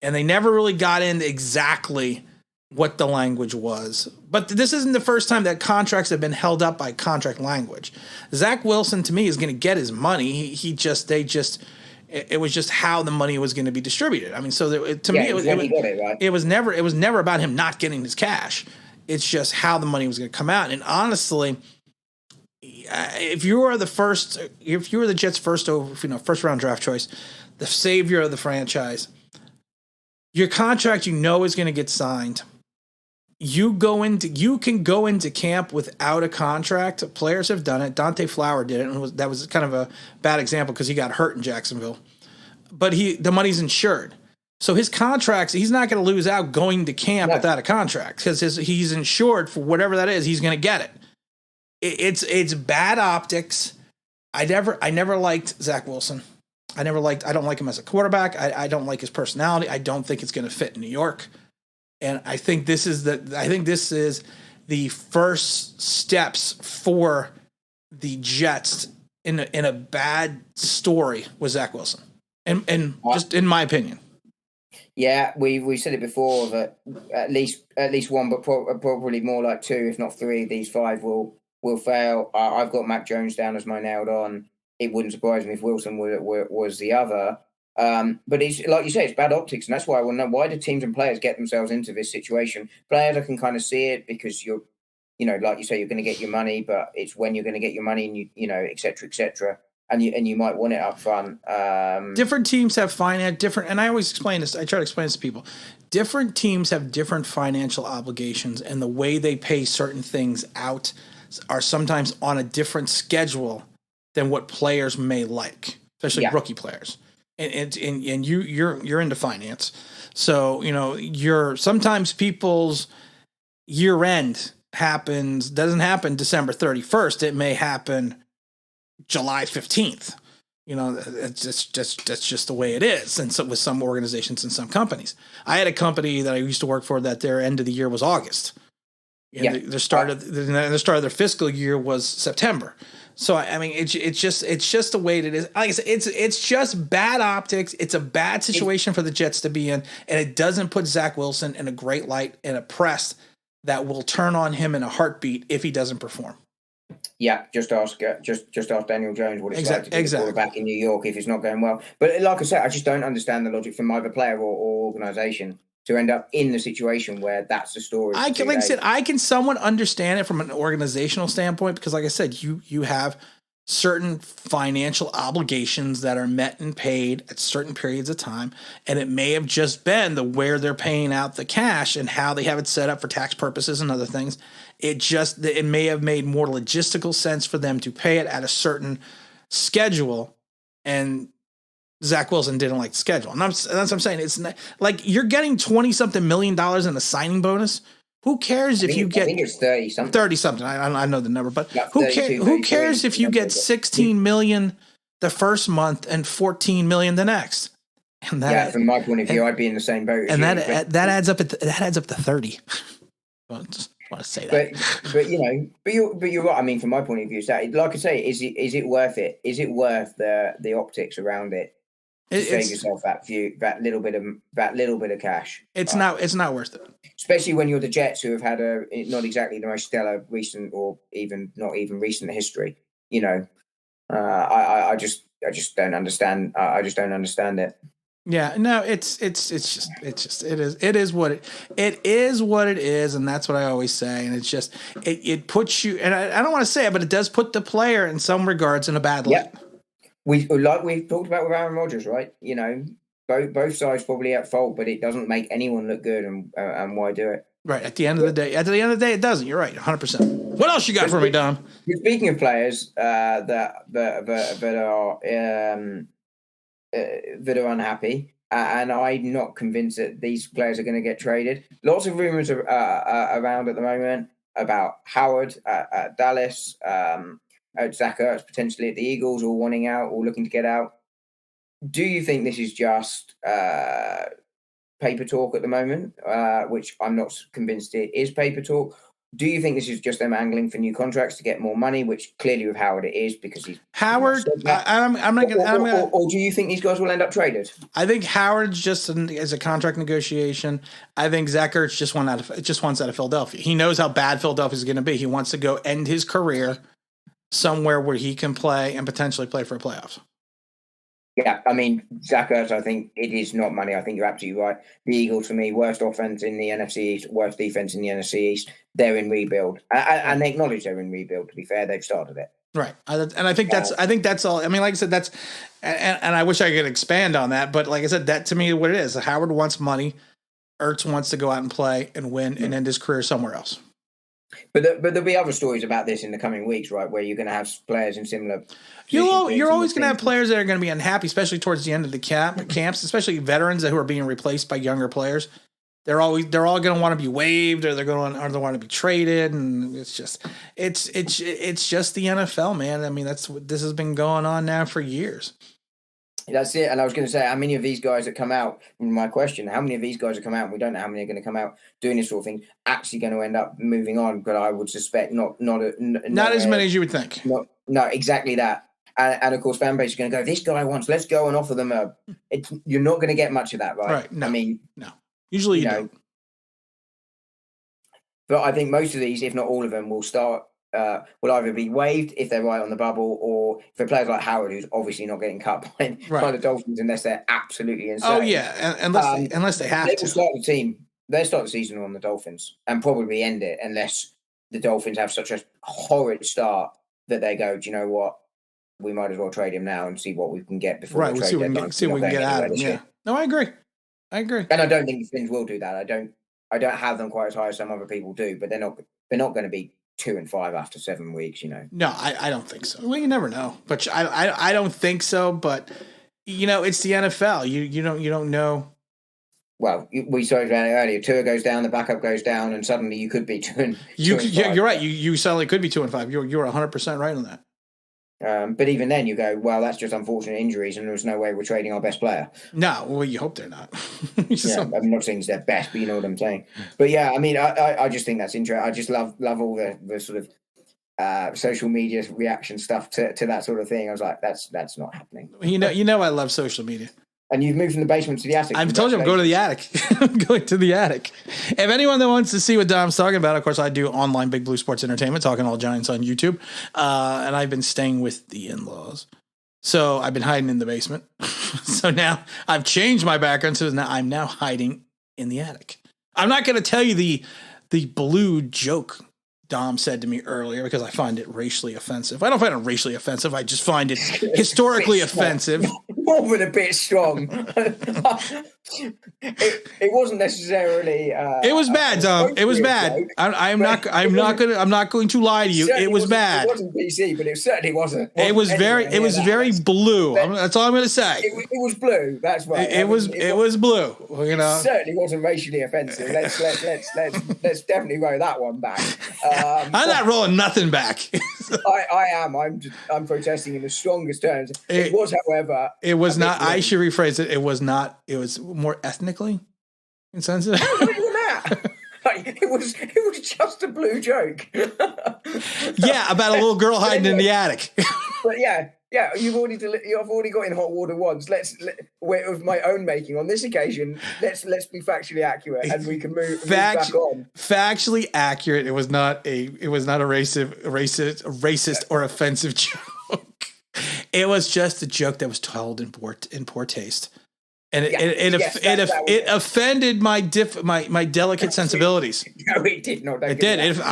and they never really got into exactly what the language was. But this isn't the first time that contracts have been held up by contract language. Zach Wilson, to me, is going to get his money. It was just how the money was going to be distributed. I mean, so it was never about him not getting his cash. It's just how the money was going to come out. And honestly, if you were the Jets' first round draft choice, the savior of the franchise, your contract is going to get signed. You can go into camp without a contract. Players have done it. Dante Flower did it, and that was kind of a bad example because he got hurt in Jacksonville. But the money's insured, so his contracts, he's not going to lose out going to camp without a contract because he's insured for whatever that is. He's going to get it. It's bad optics. I never liked Zach Wilson. I don't like him as a quarterback. I don't like his personality. I don't think it's going to fit in New York. And I think this is the first steps for the Jets in a bad story with Zach Wilson. And just in my opinion. Yeah, we said it before that at least one, but probably more like 2, if not 3 of these 5 will fail. I've got Mac Jones down as my nailed on. It wouldn't surprise me if Wilson was the other. But it's like you say, it's bad optics, and that's why I want to know, why do teams and players get themselves into this situation? Players, I can kind of see it because you're, like you say, you're going to get your money, but it's when you're going to get your money, and et cetera, et cetera, and you might want it up front. Different teams have different, and I always explain this. I try to explain this to people. Different teams have different financial obligations, and the way they pay certain things out are sometimes on a different schedule than what players may like, especially rookie players. and you're into finance, so sometimes people's year end doesn't happen December 31st. It may happen July 15th. That's just the way it is. And so with some organizations and some companies, I had a company that I used to work for that their end of the year was August. And the start of their fiscal year was September. So I mean, it's just the way it is. Like I said, it's just bad optics. It's a bad situation for the Jets to be in, and it doesn't put Zach Wilson in a great light in a press that will turn on him in a heartbeat if he doesn't perform. Yeah, just ask Daniel Jones what it's like to be a quarterback in New York if it's not going well. But like I said, I just don't understand the logic from either player or organization to end up in the situation where that's the story. I can somewhat understand it from an organizational standpoint because, like I said, you have certain financial obligations that are met and paid at certain periods of time, and it may have just been where they're paying out the cash and how they have it set up for tax purposes and other things. It may have made more logistical sense for them to pay it at a certain schedule, and Zach Wilson didn't like the schedule. And that's what I'm saying. It's not, like you're getting $20-something million in a signing bonus. Who cares if you get? I think it's 30-something. 30-something. I know the number, but who cares if you get $16 million the first month and $14 million the next? And that, from my point of view, I'd be in the same boat. And that adds up. That adds up to 30. Well, just want to say that. But you're right. I mean, from my point of view, like I say, is it worth it? Is it worth the optics around it? Save yourself that little bit of cash. It's not worth it. Especially when you're the Jets, who have had not exactly the most stellar recent or even not even recent history. I just don't understand. I just don't understand it. Yeah, no, it is what it is, and that's what I always say. And it's just it puts you, and I don't want to say it, but it does put the player in some regards in a bad light. Yep. We've talked about with Aaron Rodgers, right? Both sides probably at fault, but it doesn't make anyone look good, and why do it? Right. At the end of the day, it doesn't. You're right, 100%. What else you got for me, Dom? Speaking of players that are unhappy, and I'm not convinced that these players are going to get traded. Lots of rumors are around at the moment about Howard at Dallas. Zach Ertz potentially at the Eagles, or wanting out or looking to get out. Do you think this is just paper talk at the moment, which I'm not convinced it is paper talk? Do you think this is just them angling for new contracts to get more money, which clearly with Howard it is because he's Howard? Or do you think these guys will end up traded? I think Howard's just as a contract negotiation. I think Zach Ertz just wants out of Philadelphia. He knows how bad Philadelphia is going to be. He wants to go end his career somewhere where he can play and potentially play for a playoffs. Yeah, I mean, Zach Ertz, I think it is not money. I think you're absolutely right. The Eagles, for me, worst offense in the NFC East, worst defense in the NFC East. They're in rebuild. And they acknowledge they're in rebuild, to be fair. They've started it. Right. And I think that's all. I mean, like I said, that's, and I wish I could expand on that, but like I said, that to me, what it is, Howard wants money. Ertz wants to go out and play and win and end his career somewhere else. But there'll be other stories about this in the coming weeks, right? Where you're going to have players in similar. You're always going to have players that are going to be unhappy, especially towards the end of the camps, especially veterans who are being replaced by younger players. They're all going to want to be waived, or they want to be traded, and it's just the NFL, man. I mean, this has been going on now for years. That's it. And I was going to say, how many of these guys that come out, my question, how many of these guys that come out, and we don't know how many are going to come out doing this sort of thing, actually going to end up moving on? But I would suspect not as many as you would think. No, exactly that. And of course, fan base is going to go, this guy wants, let's go and offer them you're not going to get much of that, right? Right. No, I mean, no. Usually you don't. But I think most of these, if not all of them, will either be waived if they're right on the bubble, or for players like Howard, who's obviously not getting cut by the Dolphins unless they're absolutely insane. Oh yeah, unless they have to. They'll start the season on the Dolphins and probably end it unless the Dolphins have such a horrid start that they go, do you know what? We might as well trade him now and see what we can get before we see what we can get out of him. Yeah. No, I agree. And I don't think the Finns will do that. I don't have them quite as high as some other people do, but they're not going to be 2-5 after 7 weeks, No, I don't think so. Well, you never know, but I don't think so. But It's the NFL. You don't know. Well, we talked about it earlier. Tua goes down, the backup goes down, and suddenly you could be 2-5. You're right. You suddenly could be 2-5. You're 100% right on that. But even then, you go, well, that's just unfortunate injuries, and there's no way we're trading our best player. No, well, you hope they're not. I'm not saying it's their best, but you know what I'm saying. But yeah, I mean, I just think that's interesting. I just love all the sort of social media reaction stuff to that sort of thing. I was like, that's not happening. I love social media. And you've moved from the basement to the attic. I've told you I'm going to the attic. I'm going to the attic. If anyone that wants to see what Dom's talking about, of course, I do online Big Blue Sports Entertainment, talking all Giants on YouTube. And I've been staying with the in-laws. So I've been hiding in the basement. So now I've changed my background. So now I'm now hiding in the attic. I'm not going to tell you the blue joke Dom said to me earlier because I find it racially offensive. I don't find it racially offensive. I just find it historically offensive. More than a bit strong. It wasn't necessarily. It was bad, Dom. It was bad. I'm not going to lie to you. It was bad. It wasn't PC, but it certainly wasn't. It was very blue. That's all I'm going to say. It was blue. That's right. It was blue. It certainly wasn't racially offensive. Let's definitely roll that one back. I'm not rolling nothing back. I am. I'm protesting in the strongest terms. It was, however. It was not. I should rephrase it. It was not. It was more ethnically insensitive. Not even that. It was just a blue joke. Yeah, about a little girl hiding in the attic. But yeah, you've already got in hot water once. Of my own making on this occasion. Let's be factually accurate, and we can move back on. Factually accurate. It was not a racist or offensive joke. It was just a joke that was told in poor taste. And it offended my delicate sensibilities. No, it did not. It did. Anyway,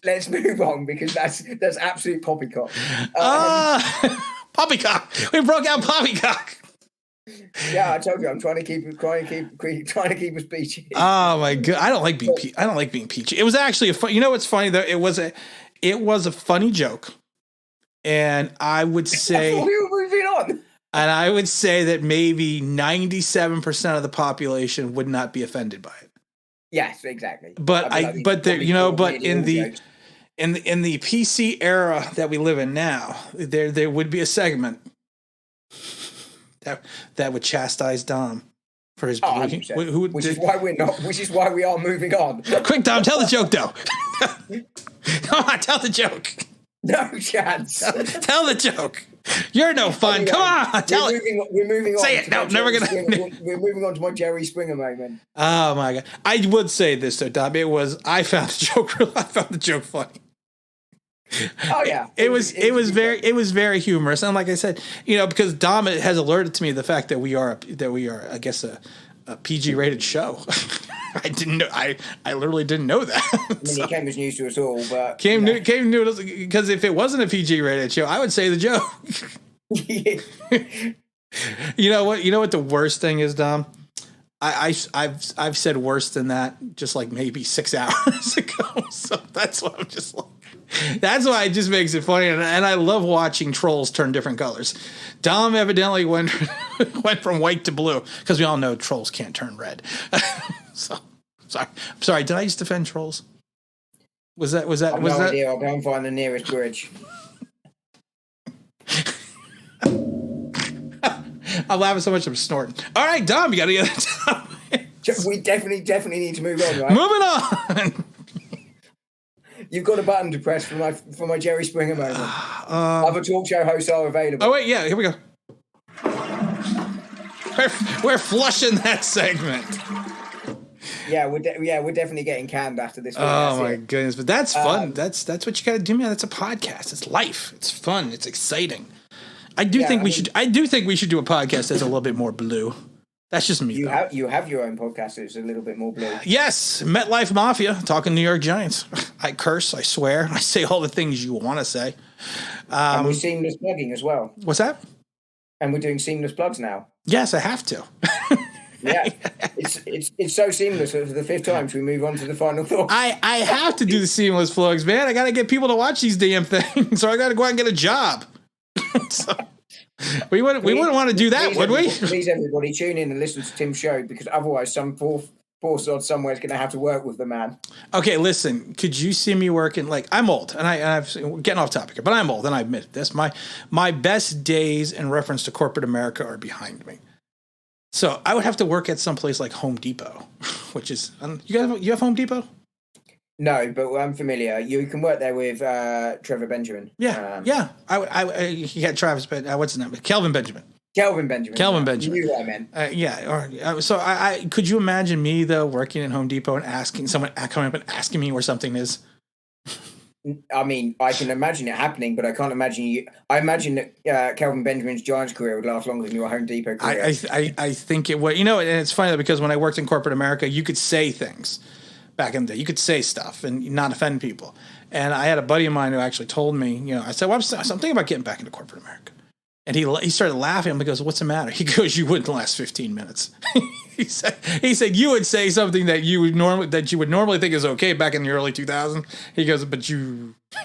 let's move on because that's absolute poppycock. Poppycock. We broke out poppycock. Yeah, I told you I'm trying to keep us peachy. Oh my god, I don't like being peachy. It was actually a fun. You know what's funny though? It was a funny joke, and I would say. We were moving on. And I would say that maybe 97% of the population would not be offended by it. Yes, exactly. But in the PC era that we live in now, there would be a segment that would chastise Dom for his which is why we are moving on. Quick, Dom, tell the joke though. Come on, tell the joke. No chance. Tell the joke. You're no fun. Come on, tell it. We're moving on. Say it. No, never gonna. We're moving on to my Jerry Springer moment. Oh my god! I would say this though, Dom. I found the joke funny. Oh yeah, it was very humorous, and like I said, because Dom has alerted to me the fact that we are, I guess, a PG rated show. I didn't know. I literally didn't know that. I mean, it came as news to us all, but came new because if it wasn't a PG rated show, I would say the joke. You know what? You know what the worst thing is, Dom? I've said worse than that just like maybe 6 hours ago. So that's why I'm just like. That's why it just makes it funny, and I love watching trolls turn different colors. Dom evidently went from white to blue because we all know trolls can't turn red. So sorry. Did I just defend trolls? Was that? I've no idea. I'll go and find the nearest bridge. I'm laughing so much I'm snorting. All right, Dom, you got to get it. We definitely need to move on, right? Moving on. You've got a button to press for my Jerry Springer moment. Other talk show hosts are available. Oh wait, yeah, here we go. We're flushing that segment. Yeah, we're definitely getting canned after this. Oh my goodness, but that's fun. That's what you got to do, man. That's a podcast. It's life. It's fun. It's exciting. I do think we should do a podcast that's a little bit more blue. That's just me. You have your own podcast that's a little bit more blue. Yes, MetLife Mafia, talking New York Giants. I curse, I swear, I say all the things you want to say. And we're seamless plugging as well. What's that? And we're doing seamless plugs now. Yes, I have to. Yeah, it's so seamless. For the fifth time, should we move on to the final thought? I have to do the seamless plugs, man. I got to get people to watch these damn things, so I got to go out and get a job. We wouldn't want to do that, would we? Please, everybody, tune in and listen to Tim's show, because otherwise some poor sod somewhere is going to have to work with the man. Okay, listen, could you see me working? Like, I'm old, and we're getting off topic here, but I'm old, and I admit this. My best days in reference to corporate America are behind me. So I would have to work at some place like Home Depot, which is, you have Home Depot? No, but I'm familiar. You can work there with Trevor Benjamin. Yeah, yeah. He had Travis, but what's his name? Kelvin Benjamin. Kelvin Benjamin. You knew what I meant. Yeah. So I could you imagine me though working in Home Depot and asking someone coming up and asking me where something is? I mean, I can imagine it happening, but I can't imagine you. I imagine that Kelvin Benjamin's Giants career would last longer than your Home Depot career. I think it would. You know, and it's funny because when I worked in corporate America, you could say things. Back in the day, you could say stuff and not offend people. And I had a buddy of mine who actually told me, you know, I said, well, I'm thinking about getting back into corporate America. And he started laughing. He goes, what's the matter? He goes, you wouldn't last 15 minutes. he said you would say something that you would normally think is okay back in the early 2000s. He goes, but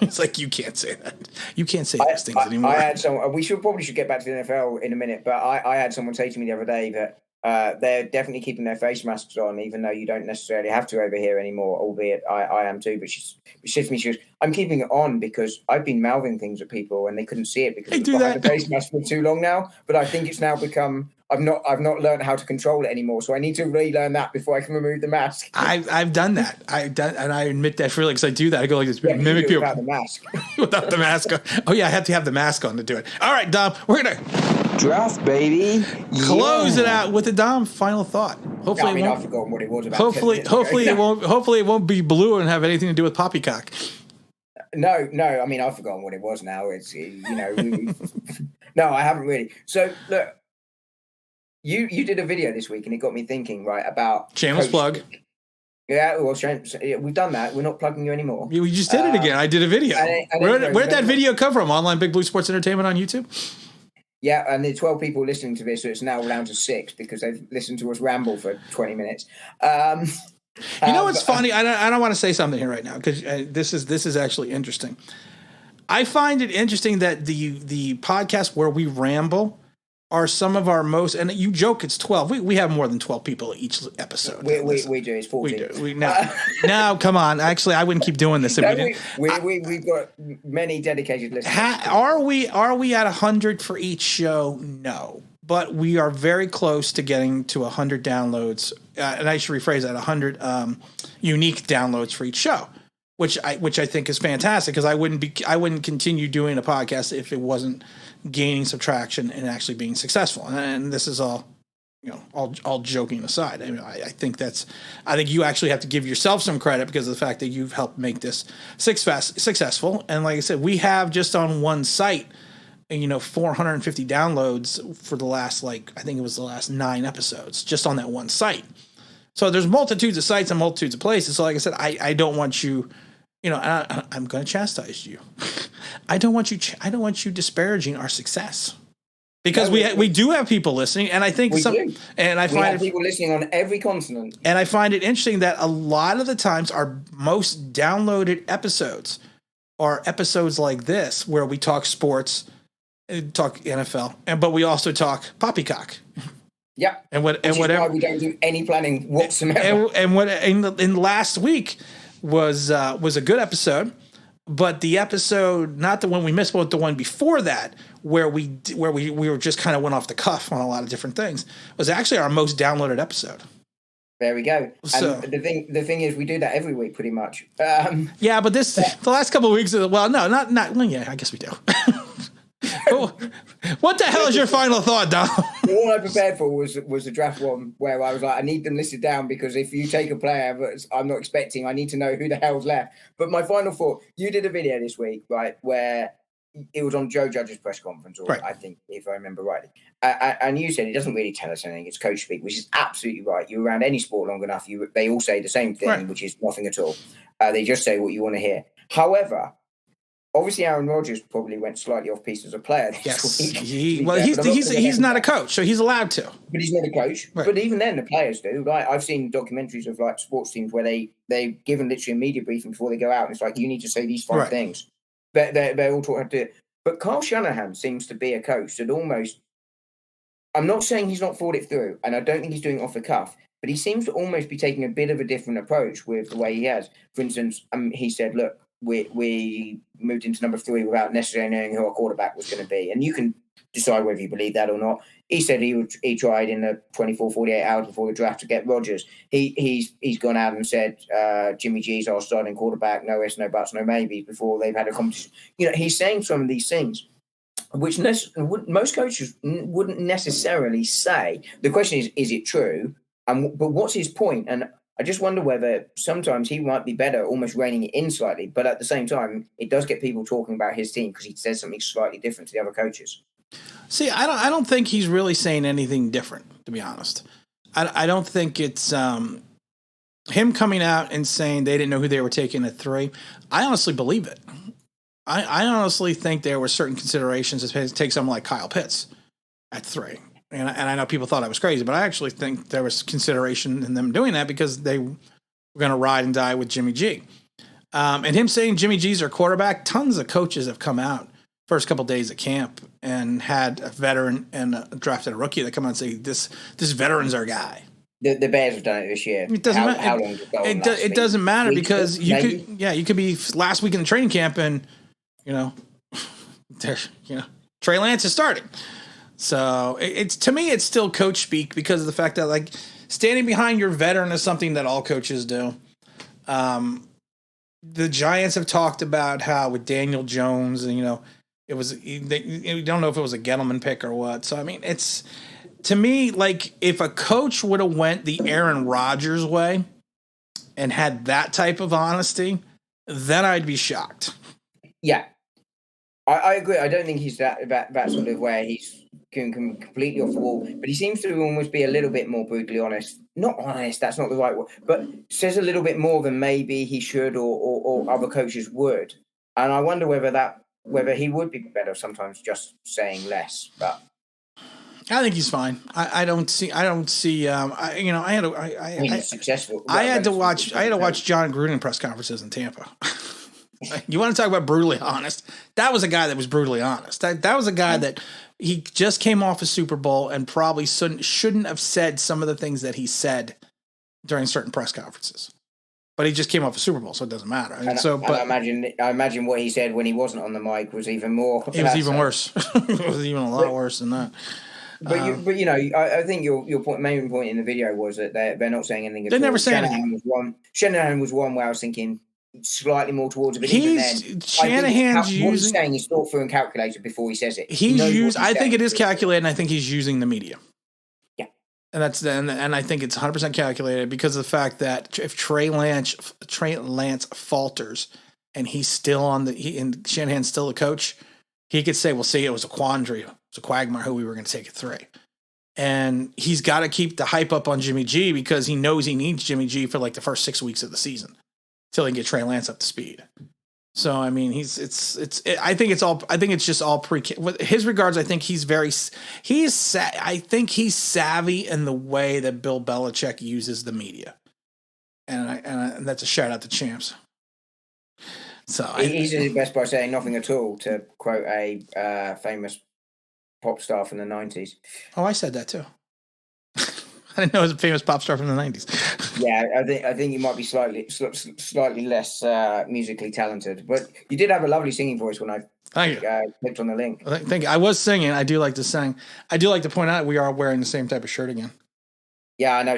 it's like, you can't say that. You can't say those things anymore. I had we probably should get back to the NFL in a minute, but I had someone say to me the other day that they're definitely keeping their face masks on, even though you don't necessarily have to over here anymore, albeit I am too. But she said to me, she goes, I'm keeping it on because I've been mouthing things at people and they couldn't see it because I've had the face mask for too long now. But I think it's now become, I've not learned how to control it anymore. So I need to relearn that before I can remove the mask. I've done that. And I admit that freely because I do that. I go like this, mimic people. Without the mask. Without the mask on. Oh yeah, I have to have the mask on to do it. All right, Dom, we're going to draft, baby. Close it out with a Dom final thought. Hopefully, I've forgotten what it was about. Hopefully it won't be blue and have anything to do with poppycock. No. I mean, I've forgotten what it was now. It's no, I haven't really. So look, you did a video this week and it got me thinking, right, about shameless plug. Yeah, well, we've done that. We're not plugging you anymore. We just did it again. I did a video. Where did that video come from? Online Big Blue Sports Entertainment on YouTube. Yeah, and there are 12 people listening to this, so it's now down to 6 because they've listened to us ramble for 20 minutes. You know what's funny? I don't want to say something here right now because this is actually interesting. I find it interesting that the podcast where we ramble are some of our most, and you joke it's 12. We have more than 12 people each episode. We do. It's 14. We do. Now, come on. Actually, I wouldn't keep doing this if we didn't. We've got many dedicated listeners. Are we at 100 for each show? No. But we are very close to getting to 100 downloads. And I should rephrase that, 100 unique downloads for each show, which I think is fantastic because I wouldn't continue doing a podcast if it wasn't gaining some traction and actually being successful. And this is all, all joking aside. I mean, I think you actually have to give yourself some credit because of the fact that you've helped make this successful. And like I said, we have just on one site, 450 downloads for the last, I think it was the last 9 episodes just on that one site. So there's multitudes of sites and multitudes of places. So like I said, I don't want you, I'm going to chastise you. I don't want you disparaging our success because we do have people listening, and I think we have people listening on every continent. And I find it interesting that a lot of the times our most downloaded episodes are episodes like this, where we talk sports, talk NFL, but we also talk poppycock. Yeah, whatever. Why we don't do any planning whatsoever. And last week was a good episode, but the episode, not the one we missed, but the one before that, where we were just kind of went off the cuff on a lot of different things, was actually our most downloaded episode. There we go. So, and the thing is, we do that every week, pretty much. Yeah, but the last couple of weeks, I guess we do. What the hell is your final thought, Dom? All I prepared for was the draft one, where I was like, I need them listed down because if you take a player that I'm not expecting, I need to know who the hell's left. But my final thought, you did a video this week, right, where it was on Joe Judge's press conference, right. I think, if I remember rightly. And you said it doesn't really tell us anything. It's coach speak, which is absolutely right. You're around any sport long enough, they all say the same thing, right, which is nothing at all. They just say what you want to hear. However, obviously, Aaron Rodgers probably went slightly off piece as a player this week. He's not a coach, so he's allowed to. But he's not a coach. Right. But even then, the players do. Like, I've seen documentaries of sports teams where they've given literally a media briefing before they go out, and it's like, you need to say these 5 things. They're all taught how to do it. But Kyle Shanahan seems to be a coach that almost, I'm not saying he's not thought it through, and I don't think he's doing it off the cuff, but he seems to almost be taking a bit of a different approach with the way he has. For instance, he said, look, we moved into number 3 without necessarily knowing who our quarterback was going to be. And you can decide whether you believe that or not. He said he tried in the 24, 48 hours before the draft to get Rodgers. He's gone out and said Jimmy G's our starting quarterback, no ifs, no buts, no maybes before they've had a competition. He's saying some of these things, which most coaches wouldn't necessarily say. The question is it true? But what's his point? And I just wonder whether sometimes he might be better almost reining it in slightly. But at the same time, it does get people talking about his team because he says something slightly different to the other coaches. See, I don't think he's really saying anything different, to be honest. I don't think it's him coming out and saying they didn't know who they were taking at 3. I honestly believe it. I honestly think there were certain considerations to take someone like Kyle Pitts at 3. And I know people thought I was crazy, but I actually think there was consideration in them doing that because they were going to ride and die with Jimmy G. And him saying Jimmy G's their quarterback, tons of coaches have come out first couple of days at camp and had a veteran and drafted a rookie that come out and say, this veteran's our guy. The Bears have done it this year. It doesn't matter. How long it doesn't matter because you could be last week in the training camp and, Trey Lance is starting. So it's to me, it's still coach speak because of the fact that like standing behind your veteran is something that all coaches do. The Giants have talked about how with Daniel Jones and, it was, you don't know if it was a Gettleman pick or what. So, I mean, it's to me, like if a coach would have went the Aaron Rodgers way and had that type of honesty, then I'd be shocked. Yeah. I agree. I don't think he's that sort of where he's completely off the wall, but he seems to almost be a little bit more brutally honest. Not honest, that's not the right word, but says a little bit more than maybe he should or other coaches would. And I wonder whether he would be better sometimes just saying less. But I think he's fine. I don't see. I had to watch John Gruden press conferences in Tampa. You want to talk about brutally honest? That was a guy that was brutally honest. That was a guy that he just came off a Super Bowl and probably shouldn't have said some of the things that he said during certain press conferences. But he just came off a Super Bowl, so it doesn't matter. I imagine what he said when he wasn't on the mic was even more. It was even worse. It was even a lot worse than that. But I think your main point in the video was that they're not saying anything. They never say anything. Shanahan was one where I was thinking slightly more towards it. Shanahan's using. What he's saying is thought through and calculated before he says it. I think it is calculated, and I think he's using the media. Yeah, and I think it's 100% calculated because of the fact that if Trey Lance falters, and he's still and Shanahan's still the coach, he could say, "Well, see, it was a quandary, it was a quagmire who we were going to take at 3." And he's got to keep the hype up on Jimmy G because he knows he needs Jimmy G for like the first 6 weeks of the season till he can get Trey Lance up to speed. So I mean, I think it's just all with his regards. I think I think he's savvy in the way that Bill Belichick uses the media, and that's a shout out to Champs. So he's his best by saying nothing at all, to quote a famous pop star from the 90s. Oh, I said that too. I didn't know it was a famous pop star from the 90s. Yeah, I think you might be slightly less musically talented, but you did have a lovely singing voice when I clicked on the link. Thank you. I was singing. I do like to sing. I do like to point out we are wearing the same type of shirt again. Yeah, I know.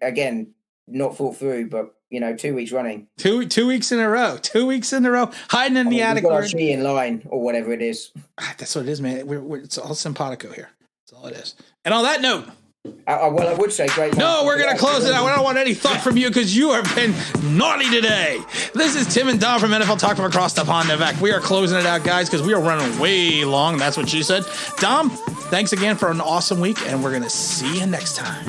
Again, not thought through, but 2 weeks running. 2 weeks in a row. 2 weeks in a row. Hiding in the attic. We've got our in line or whatever it is. That's what it is, man. It's all simpatico here. That's all it is. And on that note. Well, I would say great. No, we're going to close it out. I don't want any thought from you because you have been naughty today. This is Tim and Dom from NFL Talk from across the pond. In fact, we are closing it out, guys, because we are running way long. That's what she said. Dom, thanks again for an awesome week, and we're going to see you next time.